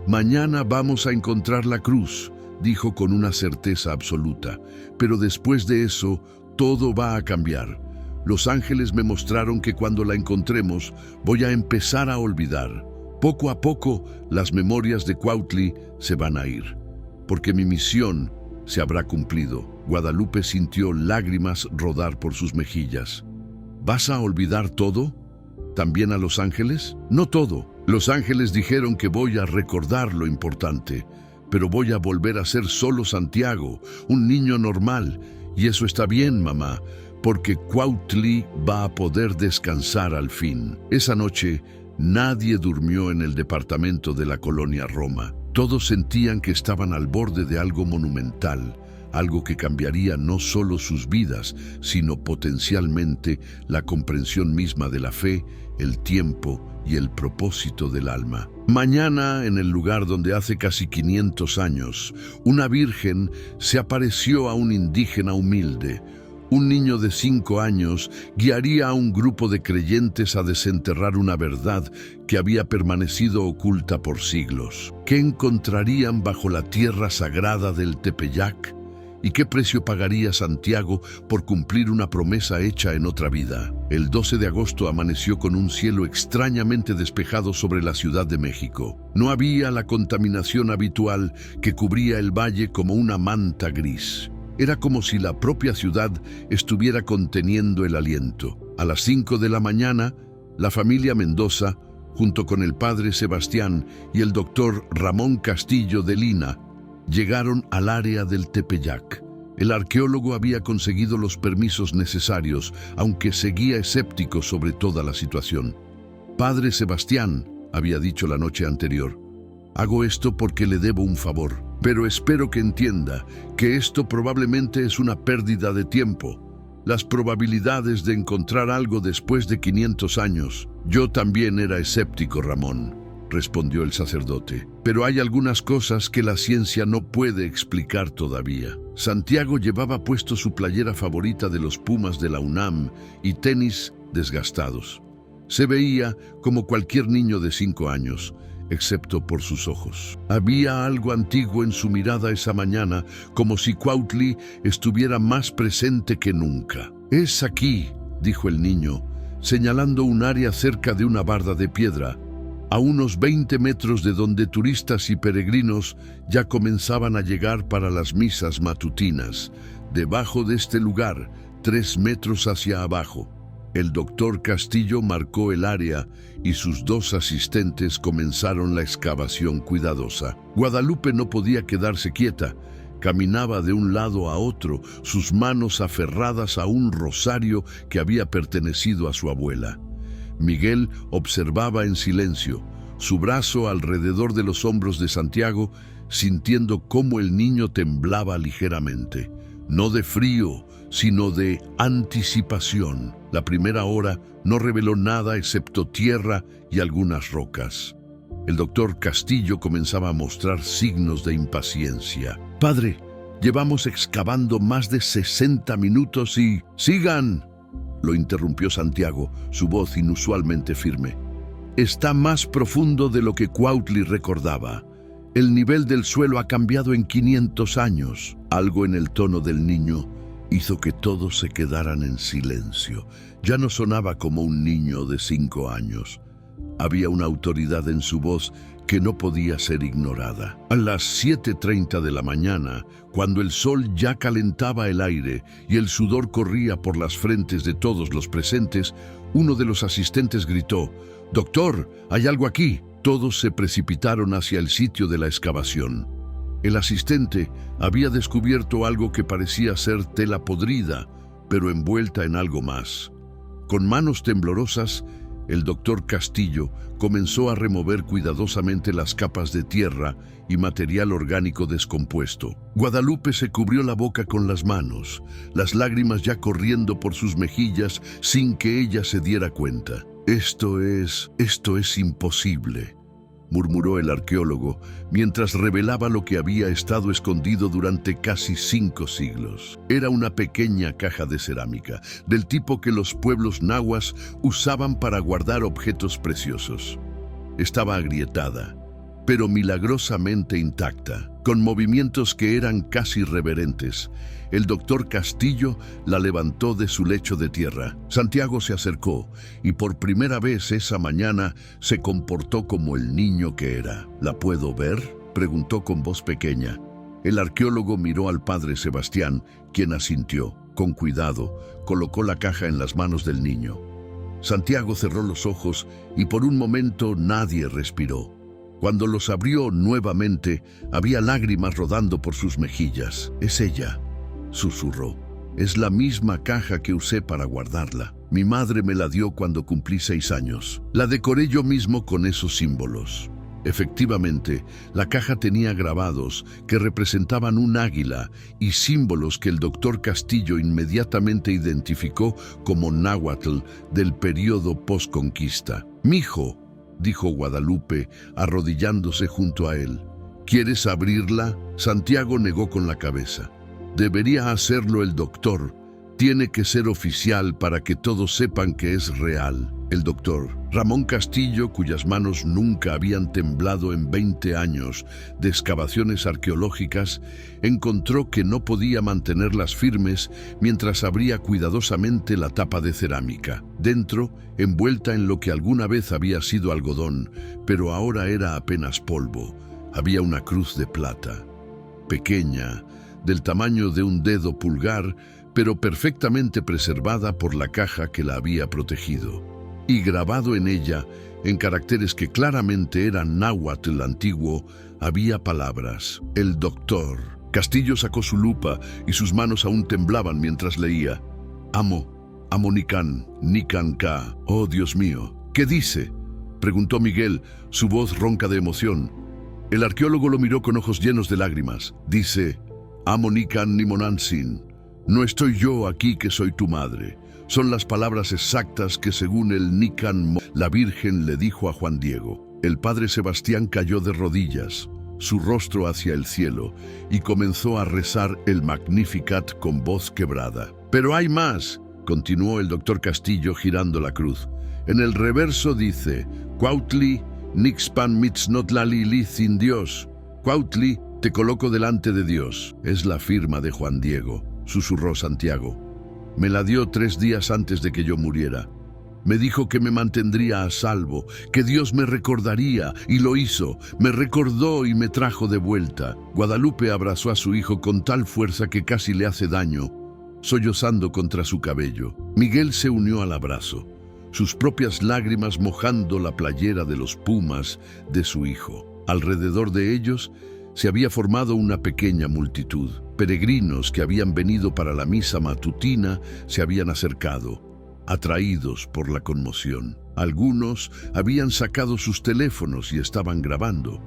A: «Mañana vamos a encontrar la cruz», dijo con una certeza absoluta, «pero después de eso, todo va a cambiar. Los ángeles me mostraron que cuando la encontremos, voy a empezar a olvidar. Poco a poco, las memorias de Cuautli se van a ir, porque mi misión se habrá cumplido». Guadalupe sintió lágrimas rodar por sus mejillas. «¿Vas a olvidar todo? ¿También a los ángeles?» «No todo. Los ángeles dijeron que voy a recordar lo importante, pero voy a volver a ser solo Santiago, un niño normal, y eso está bien, mamá, porque Cuautli va a poder descansar al fin». Esa noche, nadie durmió en el departamento de la colonia Roma. Todos sentían que estaban al borde de algo monumental, algo que cambiaría no solo sus vidas, sino potencialmente la comprensión misma de la fe, el tiempo y el propósito del alma. Mañana, en el lugar donde hace casi 500 años, una virgen se apareció a un indígena humilde. Un niño de 5 años guiaría a un grupo de creyentes a desenterrar una verdad que había permanecido oculta por siglos. ¿Qué encontrarían bajo la tierra sagrada del Tepeyac? ¿Y qué precio pagaría Santiago por cumplir una promesa hecha en otra vida? El 12 de agosto amaneció con un cielo extrañamente despejado sobre la Ciudad de México. No había la contaminación habitual que cubría el valle como una manta gris. Era como si la propia ciudad estuviera conteniendo el aliento. A las 5 de la mañana, la familia Mendoza, junto con el padre Sebastián y el doctor Ramón Castillo de Lina, llegaron al área del Tepeyac. El arqueólogo había conseguido los permisos necesarios, aunque seguía escéptico sobre toda la situación. «Padre Sebastián», había dicho la noche anterior, «hago esto porque le debo un favor, pero espero que entienda que esto probablemente es una pérdida de tiempo. Las probabilidades de encontrar algo después de 500 años». «Yo también era escéptico, Ramón», respondió el sacerdote, «pero hay algunas cosas que la ciencia no puede explicar todavía». Santiago llevaba puesto su playera favorita de los Pumas de la UNAM y tenis desgastados. Se veía como cualquier niño de 5 años, excepto por sus ojos. Había algo antiguo en su mirada esa mañana, como si Cuautli estuviera más presente que nunca. «Es aquí», dijo el niño, señalando un área cerca de una barda de piedra, a unos 20 metros de donde turistas y peregrinos ya comenzaban a llegar para las misas matutinas. Debajo de este lugar, 3 metros hacia abajo. El doctor Castillo marcó el área y sus 2 asistentes comenzaron la excavación cuidadosa. Guadalupe no podía quedarse quieta. Caminaba de un lado a otro, sus manos aferradas a un rosario que había pertenecido a su abuela. Miguel observaba en silencio, su brazo alrededor de los hombros de Santiago, sintiendo cómo el niño temblaba ligeramente. No de frío, sino de anticipación. La primera hora no reveló nada excepto tierra y algunas rocas. El doctor Castillo comenzaba a mostrar signos de impaciencia. «Padre, llevamos excavando más de 60 minutos y... ¡Sigan!», lo interrumpió Santiago, su voz inusualmente firme. «Está más profundo de lo que Cuautli recordaba. El nivel del suelo ha cambiado en 500 años». Algo en el tono del niño hizo que todos se quedaran en silencio. Ya no sonaba como un niño de 5 años. Había una autoridad en su voz que no podía ser ignorada. A las 7:30 de la mañana, cuando el sol ya calentaba el aire y el sudor corría por las frentes de todos los presentes, uno de los asistentes gritó: «¡Doctor, hay algo aquí!». Todos se precipitaron hacia el sitio de la excavación. El asistente había descubierto algo que parecía ser tela podrida, pero envuelta en algo más. Con manos temblorosas, el doctor Castillo comenzó a remover cuidadosamente las capas de tierra y material orgánico descompuesto. Guadalupe se cubrió la boca con las manos, las lágrimas ya corriendo por sus mejillas sin que ella se diera cuenta. Esto es imposible», murmuró el arqueólogo, mientras revelaba lo que había estado escondido durante casi 5 siglos. Era una pequeña caja de cerámica, del tipo que los pueblos nahuas usaban para guardar objetos preciosos. Estaba agrietada, pero milagrosamente intacta, con movimientos que eran casi reverentes. El doctor Castillo la levantó de su lecho de tierra. Santiago se acercó y por primera vez esa mañana se comportó como el niño que era. «¿La puedo ver?», preguntó con voz pequeña. El arqueólogo miró al padre Sebastián, quien asintió. Con cuidado, colocó la caja en las manos del niño. Santiago cerró los ojos y por un momento nadie respiró. Cuando los abrió nuevamente, había lágrimas rodando por sus mejillas. «Es ella», susurró. «Es la misma caja que usé para guardarla. Mi madre me la dio cuando cumplí 6 años. La decoré yo mismo con esos símbolos». Efectivamente, la caja tenía grabados que representaban un águila y símbolos que el doctor Castillo inmediatamente identificó como náhuatl del período postconquista. «Mijo», dijo Guadalupe, arrodillándose junto a él. «¿Quieres abrirla?». Santiago negó con la cabeza. «Debería hacerlo el doctor. Tiene que ser oficial para que todos sepan que es real». El doctor Ramón Castillo, cuyas manos nunca habían temblado en 20 años de excavaciones arqueológicas, encontró que no podía mantenerlas firmes mientras abría cuidadosamente la tapa de cerámica. Dentro, envuelta en lo que alguna vez había sido algodón, pero ahora era apenas polvo, había una cruz de plata. Pequeña, del tamaño de un dedo pulgar, pero perfectamente preservada por la caja que la había protegido. Y grabado en ella, en caracteres que claramente eran náhuatl antiguo, había palabras: «El doctor». Castillo sacó su lupa y sus manos aún temblaban mientras leía: «Amo, amo Nican, Nican Ka». «Oh, Dios mío, ¿qué dice?», preguntó Miguel, su voz ronca de emoción. El arqueólogo lo miró con ojos llenos de lágrimas. «Dice: Amo Nican Nimonansin. No estoy yo aquí que soy tu madre. Son las palabras exactas que según el Nican la Virgen le dijo a Juan Diego». El padre Sebastián cayó de rodillas, su rostro hacia el cielo, y comenzó a rezar el Magnificat con voz quebrada. «Pero hay más», continuó el doctor Castillo girando la cruz. «En el reverso dice: Cuautli, Nixpan Mitznotlalli Lizin Dios. Cuautli, te coloco delante de Dios». «Es la firma de Juan Diego», susurró Santiago. «Me la dio 3 días antes de que yo muriera. Me dijo que me mantendría a salvo, que Dios me recordaría, y lo hizo. Me recordó y me trajo de vuelta». Guadalupe abrazó a su hijo con tal fuerza que casi le hace daño, sollozando contra su cabello. Miguel se unió al abrazo, sus propias lágrimas mojando la playera de los pumas de su hijo. Alrededor de ellos se había formado una pequeña multitud. Peregrinos que habían venido para la misa matutina se habían acercado, atraídos por la conmoción. Algunos habían sacado sus teléfonos y estaban grabando.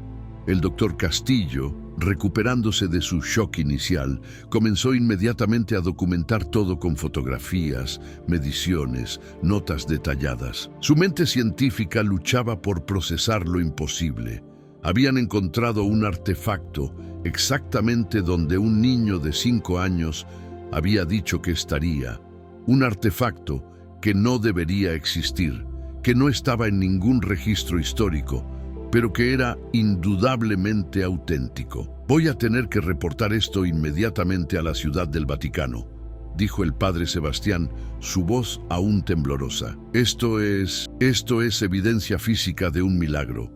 A: El doctor Castillo, recuperándose de su shock inicial, comenzó inmediatamente a documentar todo con fotografías, mediciones, notas detalladas. Su mente científica luchaba por procesar lo imposible. Habían encontrado un artefacto exactamente donde un niño de 5 años había dicho que estaría. Un artefacto que no debería existir, que no estaba en ningún registro histórico, pero que era indudablemente auténtico. «Voy a tener que reportar esto inmediatamente a la Ciudad del Vaticano», dijo el padre Sebastián, su voz aún temblorosa. Esto es evidencia física de un milagro,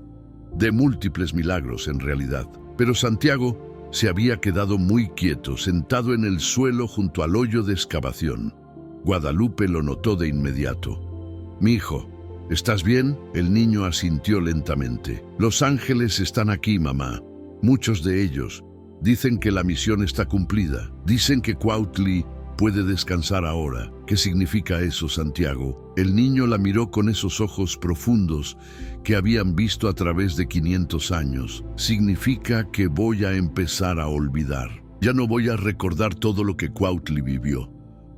A: de múltiples milagros en realidad». Pero Santiago se había quedado muy quieto, sentado en el suelo junto al hoyo de excavación. Guadalupe lo notó de inmediato. «Mi hijo, ¿estás bien?». El niño asintió lentamente. «Los ángeles están aquí, mamá. Muchos de ellos. Dicen que la misión está cumplida. Dicen que Cuautli puede descansar ahora». «¿Qué significa eso, Santiago?». El niño la miró con esos ojos profundos que habían visto a través de 500 años. «Significa que voy a empezar a olvidar. Ya no voy a recordar todo lo que Cuautli vivió.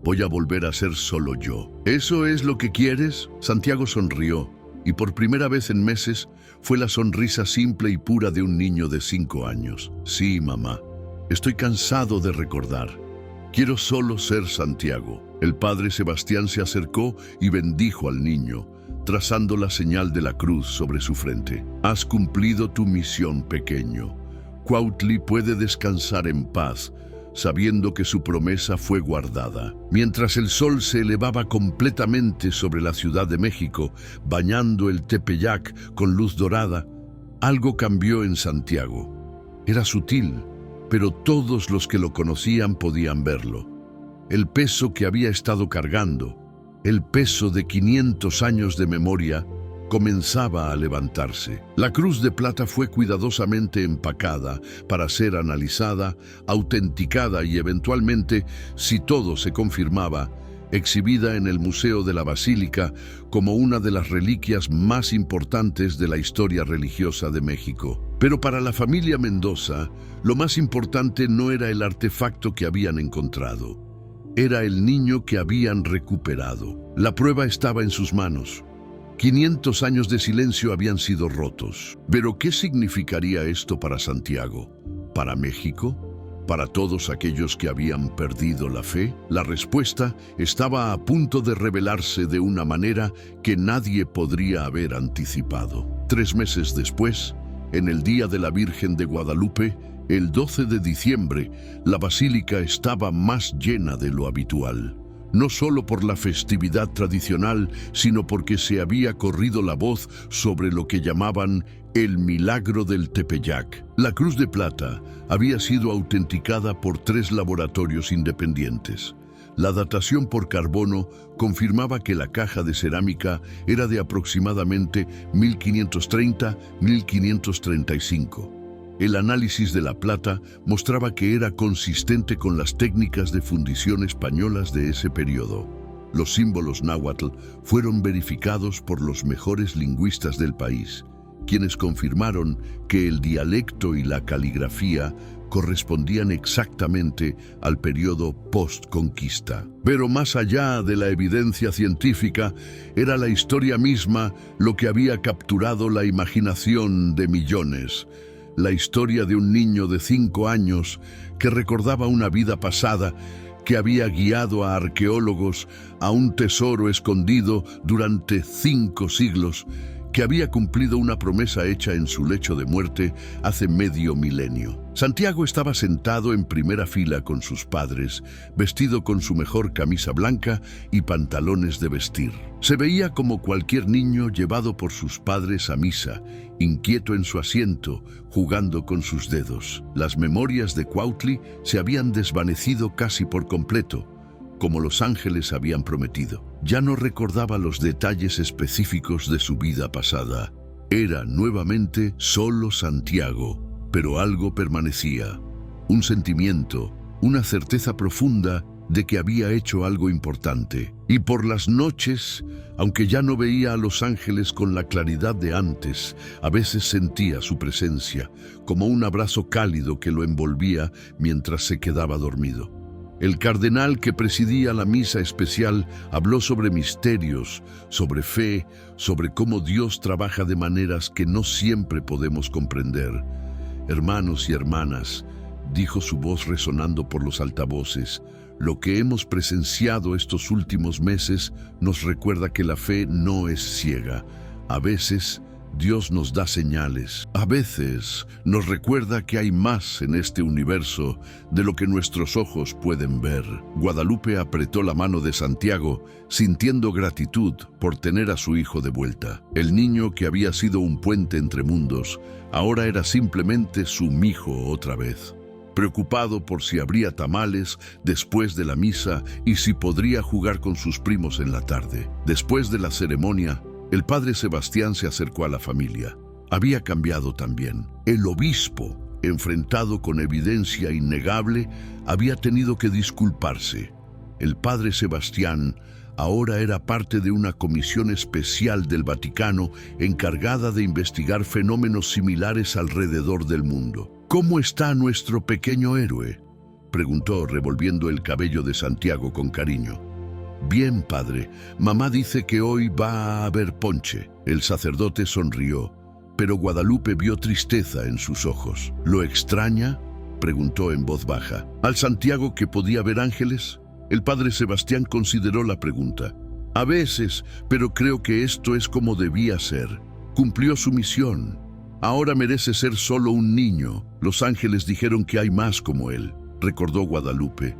A: Voy a volver a ser solo yo». «¿Eso es lo que quieres?». Santiago sonrió, y por primera vez en meses fue la sonrisa simple y pura de un niño de 5 años. «Sí, mamá. Estoy cansado de recordar. Quiero solo ser Santiago». El padre Sebastián se acercó y bendijo al niño, trazando la señal de la cruz sobre su frente. «Has cumplido tu misión, pequeño. Cuautli puede descansar en paz, sabiendo que su promesa fue guardada». Mientras el sol se elevaba completamente sobre la Ciudad de México, bañando el Tepeyac con luz dorada, algo cambió en Santiago. Era sutil, pero todos los que lo conocían podían verlo. El peso que había estado cargando, el peso de 500 años de memoria, comenzaba a levantarse. La cruz de plata fue cuidadosamente empacada para ser analizada, autenticada y eventualmente, si todo se confirmaba, exhibida en el Museo de la Basílica como una de las reliquias más importantes de la historia religiosa de México. Pero para la familia Mendoza, lo más importante no era el artefacto que habían encontrado. Era el niño que habían recuperado. La prueba estaba en sus manos. 500 años de silencio habían sido rotos. ¿Pero qué significaría esto para Santiago? ¿Para México? ¿Para todos aquellos que habían perdido la fe? La respuesta estaba a punto de revelarse de una manera que nadie podría haber anticipado. 3 meses después, en el Día de la Virgen de Guadalupe, el 12 de diciembre, la basílica estaba más llena de lo habitual. No solo por la festividad tradicional, sino porque se había corrido la voz sobre lo que llamaban el milagro del Tepeyac. La cruz de plata había sido autenticada por 3 laboratorios independientes. La datación por carbono confirmaba que la caja de cerámica era de aproximadamente 1530-1535. El análisis de la plata mostraba que era consistente con las técnicas de fundición españolas de ese periodo. Los símbolos náhuatl fueron verificados por los mejores lingüistas del país, quienes confirmaron que el dialecto y la caligrafía correspondían exactamente al periodo post-conquista. Pero más allá de la evidencia científica, era la historia misma lo que había capturado la imaginación de millones. La historia de un niño de 5 años que recordaba una vida pasada que había guiado a arqueólogos a un tesoro escondido durante 5 siglos, que había cumplido una promesa hecha en su lecho de muerte hace medio milenio. Santiago estaba sentado en primera fila con sus padres, vestido con su mejor camisa blanca y pantalones de vestir. Se veía como cualquier niño llevado por sus padres a misa, inquieto en su asiento, jugando con sus dedos. Las memorias de Cuautli se habían desvanecido casi por completo, como los ángeles habían prometido. Ya no recordaba los detalles específicos de su vida pasada. Era nuevamente solo Santiago, pero algo permanecía. Un sentimiento, una certeza profunda de que había hecho algo importante. Y por las noches, aunque ya no veía a los ángeles con la claridad de antes, a veces sentía su presencia, como un abrazo cálido que lo envolvía mientras se quedaba dormido. El cardenal que presidía la misa especial habló sobre misterios, sobre fe, sobre cómo Dios trabaja de maneras que no siempre podemos comprender. Hermanos y hermanas, dijo su voz resonando por los altavoces, lo que hemos presenciado estos últimos meses nos recuerda que la fe no es ciega. A veces Dios nos da señales. A veces nos recuerda que hay más en este universo de lo que nuestros ojos pueden ver. Guadalupe apretó la mano de Santiago, sintiendo gratitud por tener a su hijo de vuelta. El niño que había sido un puente entre mundos, ahora era simplemente su mijo otra vez. Preocupado por si habría tamales después de la misa y si podría jugar con sus primos en la tarde. Después de la ceremonia, el padre Sebastián se acercó a la familia. Había cambiado también. El obispo, enfrentado con evidencia innegable, había tenido que disculparse. El padre Sebastián ahora era parte de una comisión especial del Vaticano encargada de investigar fenómenos similares alrededor del mundo. ¿Cómo está nuestro pequeño héroe?, preguntó, revolviendo el cabello de Santiago con cariño. Bien, padre. Mamá dice que hoy va a haber ponche. El sacerdote sonrió, pero Guadalupe vio tristeza en sus ojos. ¿Lo extraña?, preguntó en voz baja. ¿Al Santiago que podía ver ángeles? El padre Sebastián consideró la pregunta. A veces, pero creo que esto es como debía ser. Cumplió su misión. Ahora merece ser solo un niño. Los ángeles dijeron que hay más como él, recordó Guadalupe.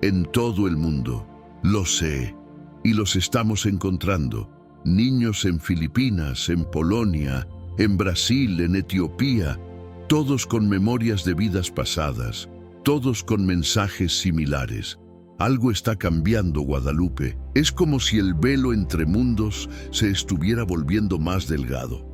A: En todo el mundo. Lo sé, y los estamos encontrando. Niños en Filipinas, en Polonia, en Brasil, en Etiopía, todos con memorias de vidas pasadas, todos con mensajes similares. Algo está cambiando, Guadalupe. Es como si el velo entre mundos se estuviera volviendo más delgado.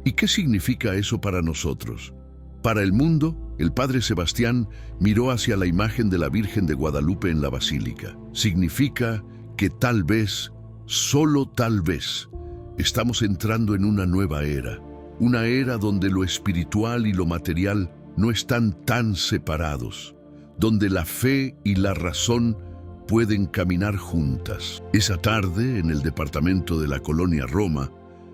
A: ¿Y qué significa eso para nosotros? Para el mundo, el padre Sebastián miró hacia la imagen de la Virgen de Guadalupe en la basílica. Significa que tal vez, solo tal vez, estamos entrando en una nueva era. Una era donde lo espiritual y lo material no están tan separados, donde la fe y la razón pueden caminar juntas. Esa tarde, en el departamento de la colonia Roma,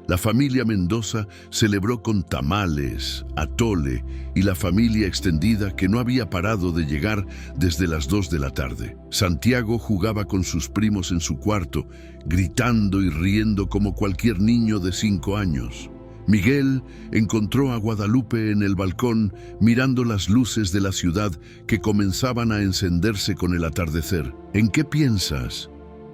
A: la familia Mendoza celebró con tamales, atole y la familia extendida que no había parado de llegar desde las 2 de la tarde. Santiago jugaba con sus primos en su cuarto, gritando y riendo como cualquier niño de 5 años. Miguel encontró a Guadalupe en el balcón mirando las luces de la ciudad que comenzaban a encenderse con el atardecer. ¿En qué piensas?,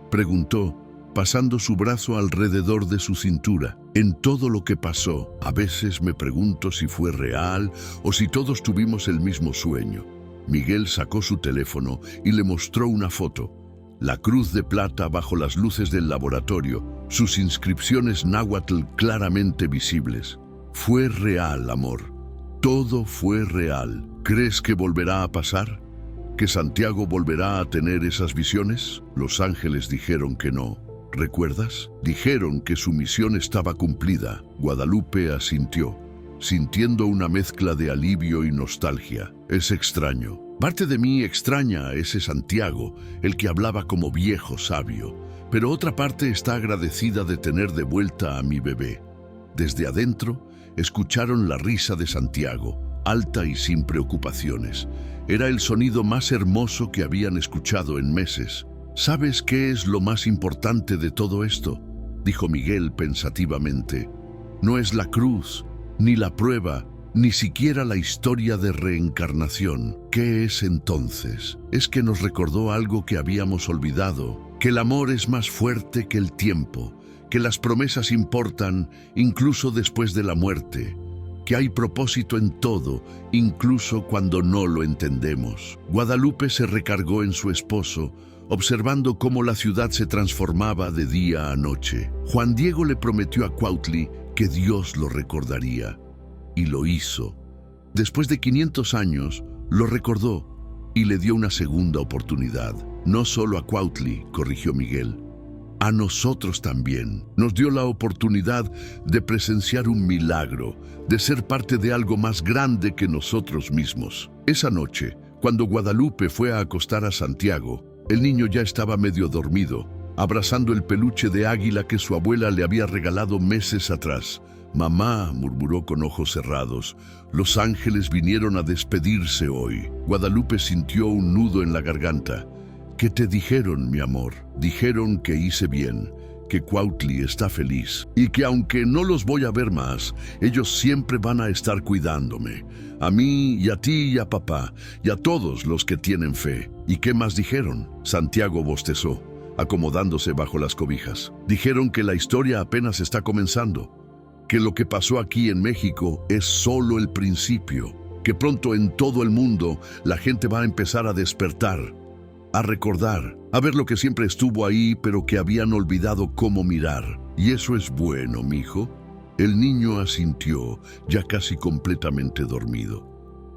A: preguntó, pasando su brazo alrededor de su cintura. En todo lo que pasó. A veces me pregunto si fue real o si todos tuvimos el mismo sueño. Miguel sacó su teléfono y le mostró una foto. La cruz de plata bajo las luces del laboratorio, sus inscripciones náhuatl claramente visibles. Fue real, amor. Todo fue real. ¿Crees que volverá a pasar? ¿Que Santiago volverá a tener esas visiones? Los ángeles dijeron que no. ¿Recuerdas? Dijeron que su misión estaba cumplida. Guadalupe asintió, sintiendo una mezcla de alivio y nostalgia. Es extraño. Parte de mí extraña a ese Santiago, el que hablaba como viejo sabio, pero otra parte está agradecida de tener de vuelta a mi bebé. Desde adentro, escucharon la risa de Santiago, alta y sin preocupaciones. Era el sonido más hermoso que habían escuchado en meses. ¿Sabes qué es lo más importante de todo esto?, dijo Miguel pensativamente. No es la cruz, ni la prueba, ni siquiera la historia de reencarnación. ¿Qué es entonces? Es que nos recordó algo que habíamos olvidado, que el amor es más fuerte que el tiempo, que las promesas importan incluso después de la muerte, que hay propósito en todo, incluso cuando no lo entendemos. Guadalupe se recargó en su esposo, observando cómo la ciudad se transformaba de día a noche. Juan Diego le prometió a Cuautli que Dios lo recordaría, y lo hizo. Después de 500 años, lo recordó y le dio una segunda oportunidad. No solo a Cuautli, corrigió Miguel. A nosotros también. Nos dio la oportunidad de presenciar un milagro, de ser parte de algo más grande que nosotros mismos. Esa noche, cuando Guadalupe fue a acostar a Santiago, el niño ya estaba medio dormido, abrazando el peluche de águila que su abuela le había regalado meses atrás. «Mamá», murmuró con ojos cerrados, «los ángeles vinieron a despedirse hoy». Guadalupe sintió un nudo en la garganta. «¿Qué te dijeron, mi amor?» «Dijeron que hice bien, que Cuautli está feliz y que aunque no los voy a ver más, ellos siempre van a estar cuidándome. A mí y a ti y a papá y a todos los que tienen fe». «¿Y qué más dijeron?» Santiago bostezó, acomodándose bajo las cobijas. «Dijeron que la historia apenas está comenzando, que lo que pasó aquí en México es solo el principio, que pronto en todo el mundo la gente va a empezar a despertar, a recordar, a ver lo que siempre estuvo ahí, pero que habían olvidado cómo mirar. Y eso es bueno, mijo». El niño asintió, ya casi completamente dormido.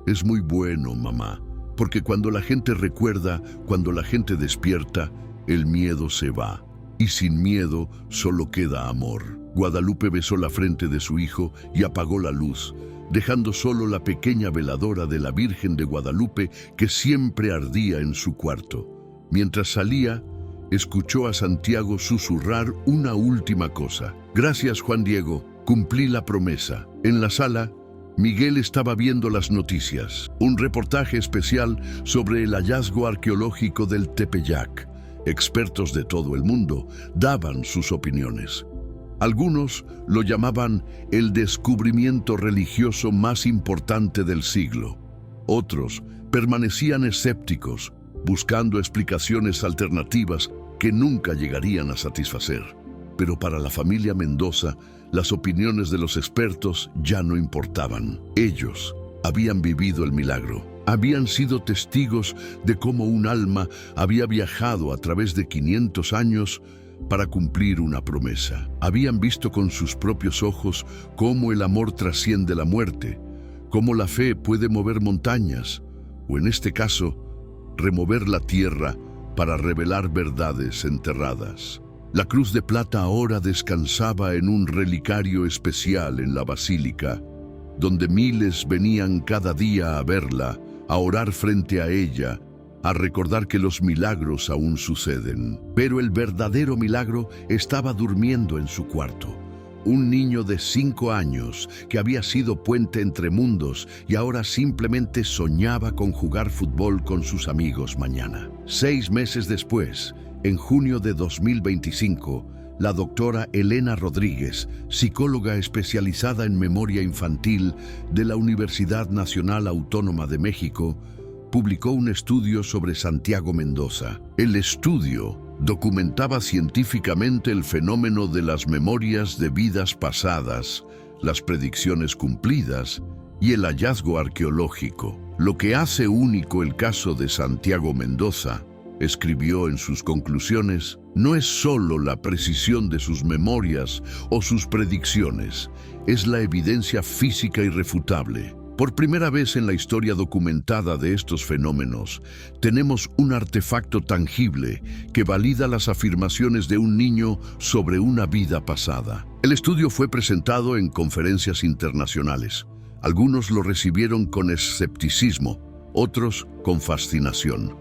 A: «Es muy bueno, mamá, porque cuando la gente recuerda, cuando la gente despierta, el miedo se va. Y sin miedo solo queda amor». Guadalupe besó la frente de su hijo y apagó la luz, dejando solo la pequeña veladora de la Virgen de Guadalupe que siempre ardía en su cuarto. Mientras salía, escuchó a Santiago susurrar una última cosa. «Gracias, Juan Diego, cumplí la promesa». En la sala, Miguel estaba viendo las noticias. Un reportaje especial sobre el hallazgo arqueológico del Tepeyac. Expertos de todo el mundo daban sus opiniones. Algunos lo llamaban el descubrimiento religioso más importante del siglo. Otros permanecían escépticos, buscando explicaciones alternativas que nunca llegarían a satisfacer. Pero para la familia Mendoza, las opiniones de los expertos ya no importaban. Ellos habían vivido el milagro. Habían sido testigos de cómo un alma había viajado a través de 500 años para cumplir una promesa. Habían visto con sus propios ojos cómo el amor trasciende la muerte, cómo la fe puede mover montañas, o en este caso, remover la tierra para revelar verdades enterradas. La cruz de plata ahora descansaba en un relicario especial en la basílica, donde miles venían cada día a verla, a orar frente a ella, a recordar que los milagros aún suceden. Pero el verdadero milagro estaba durmiendo en su cuarto. Un niño de 5 años que había sido puente entre mundos y ahora simplemente soñaba con jugar fútbol con sus amigos mañana. 6 meses después, en junio de 2025, la doctora Elena Rodríguez, psicóloga especializada en memoria infantil de la Universidad Nacional Autónoma de México, publicó un estudio sobre Santiago Mendoza. El estudio documentaba científicamente el fenómeno de las memorias de vidas pasadas, las predicciones cumplidas y el hallazgo arqueológico. Lo que hace único el caso de Santiago Mendoza, escribió en sus conclusiones, no es solo la precisión de sus memorias o sus predicciones, es la evidencia física irrefutable. Por primera vez en la historia documentada de estos fenómenos, tenemos un artefacto tangible que valida las afirmaciones de un niño sobre una vida pasada. El estudio fue presentado en conferencias internacionales. Algunos lo recibieron con escepticismo, otros con fascinación.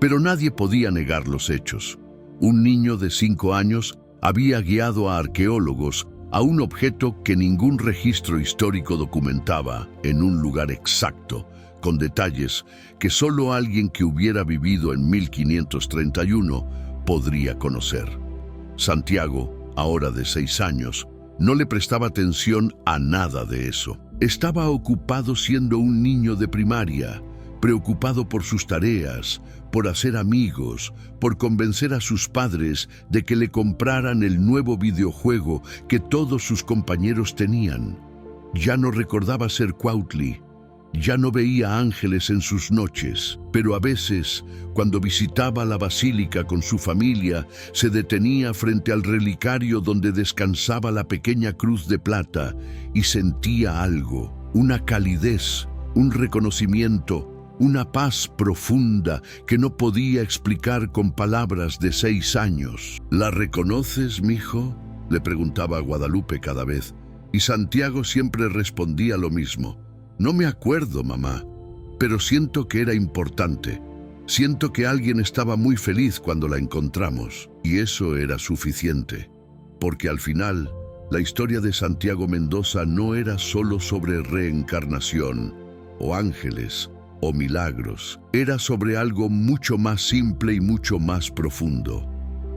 A: Pero nadie podía negar los hechos. Un niño de 5 años había guiado a arqueólogos a un objeto que ningún registro histórico documentaba en un lugar exacto, con detalles que solo alguien que hubiera vivido en 1531 podría conocer. Santiago, ahora de 6 años, no le prestaba atención a nada de eso. Estaba ocupado siendo un niño de primaria, preocupado por sus tareas, por hacer amigos, por convencer a sus padres de que le compraran el nuevo videojuego que todos sus compañeros tenían. Ya no recordaba ser Cuautli, ya no veía ángeles en sus noches, pero a veces, cuando visitaba la basílica con su familia, se detenía frente al relicario donde descansaba la pequeña cruz de plata y sentía algo, una calidez, un reconocimiento, una paz profunda que no podía explicar con palabras de 6 años. ¿La reconoces, mijo?, le preguntaba a Guadalupe cada vez, y Santiago siempre respondía lo mismo. No me acuerdo, mamá, pero siento que era importante. Siento que alguien estaba muy feliz cuando la encontramos, y eso era suficiente, porque al final, la historia de Santiago Mendoza no era solo sobre reencarnación, o ángeles, o milagros. Era sobre algo mucho más simple y mucho más profundo.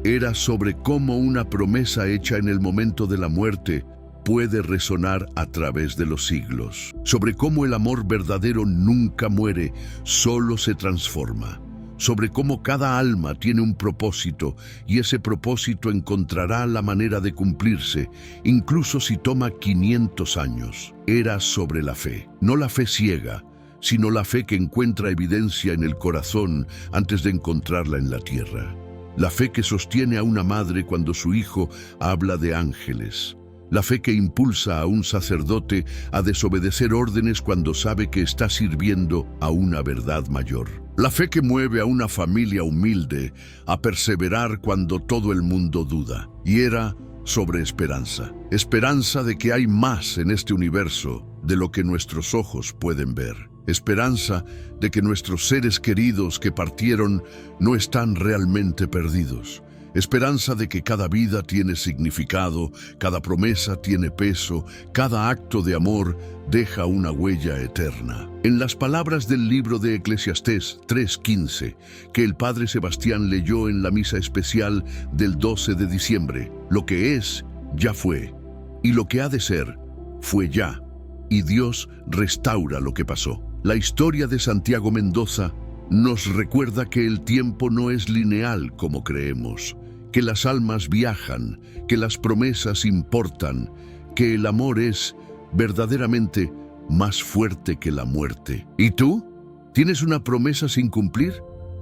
A: Era sobre cómo una promesa hecha en el momento de la muerte puede resonar a través de los siglos. Sobre cómo el amor verdadero nunca muere, solo se transforma. Sobre cómo cada alma tiene un propósito y ese propósito encontrará la manera de cumplirse, incluso si toma 500 años. Era sobre la fe, no la fe ciega, sino la fe que encuentra evidencia en el corazón antes de encontrarla en la tierra. La fe que sostiene a una madre cuando su hijo habla de ángeles. La fe que impulsa a un sacerdote a desobedecer órdenes cuando sabe que está sirviendo a una verdad mayor. La fe que mueve a una familia humilde a perseverar cuando todo el mundo duda. Y era sobre esperanza. Esperanza de que hay más en este universo de lo que nuestros ojos pueden ver. Esperanza de que nuestros seres queridos que partieron no están realmente perdidos. Esperanza de que cada vida tiene significado, cada promesa tiene peso, cada acto de amor deja una huella eterna. En las palabras del libro de Eclesiastés 3:15, que el padre Sebastián leyó en la misa especial del 12 de diciembre, lo que es, ya fue, y lo que ha de ser, fue ya, y Dios restaura lo que pasó. La historia de Santiago Mendoza nos recuerda que el tiempo no es lineal como creemos, que las almas viajan, que las promesas importan, que el amor es verdaderamente más fuerte que la muerte. ¿Y tú? ¿Tienes una promesa sin cumplir?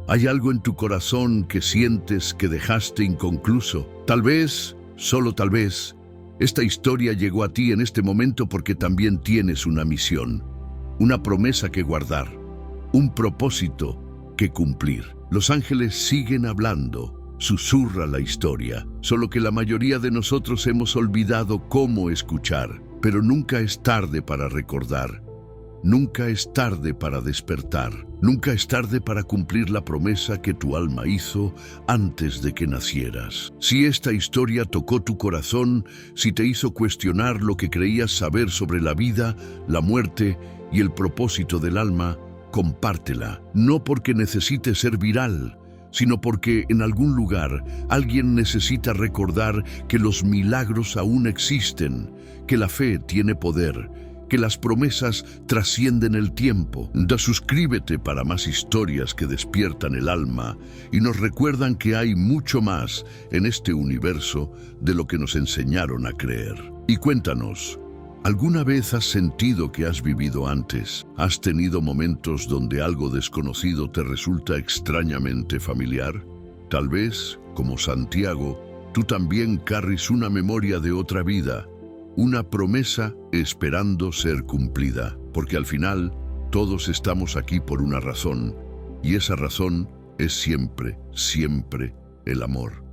A: ¿Hay algo en tu corazón que sientes que dejaste inconcluso? Tal vez, solo tal vez, esta historia llegó a ti en este momento porque también tienes una misión, una promesa que guardar, un propósito que cumplir. Los ángeles siguen hablando, susurra la historia, solo que la mayoría de nosotros hemos olvidado cómo escuchar, pero nunca es tarde para recordar. Nunca es tarde para despertar, nunca es tarde para cumplir la promesa que tu alma hizo antes de que nacieras. Si esta historia tocó tu corazón, si te hizo cuestionar lo que creías saber sobre la vida, la muerte y el propósito del alma, compártela, no porque necesite ser viral, sino porque en algún lugar alguien necesita recordar que los milagros aún existen, que la fe tiene poder, que las promesas trascienden el tiempo. Suscríbete para más historias que despiertan el alma y nos recuerdan que hay mucho más en este universo de lo que nos enseñaron a creer. Y cuéntanos, ¿alguna vez has sentido que has vivido antes? ¿Has tenido momentos donde algo desconocido te resulta extrañamente familiar? Tal vez, como Santiago, tú también carries una memoria de otra vida, una promesa esperando ser cumplida, porque al final todos estamos aquí por una razón, y esa razón es siempre, siempre el amor.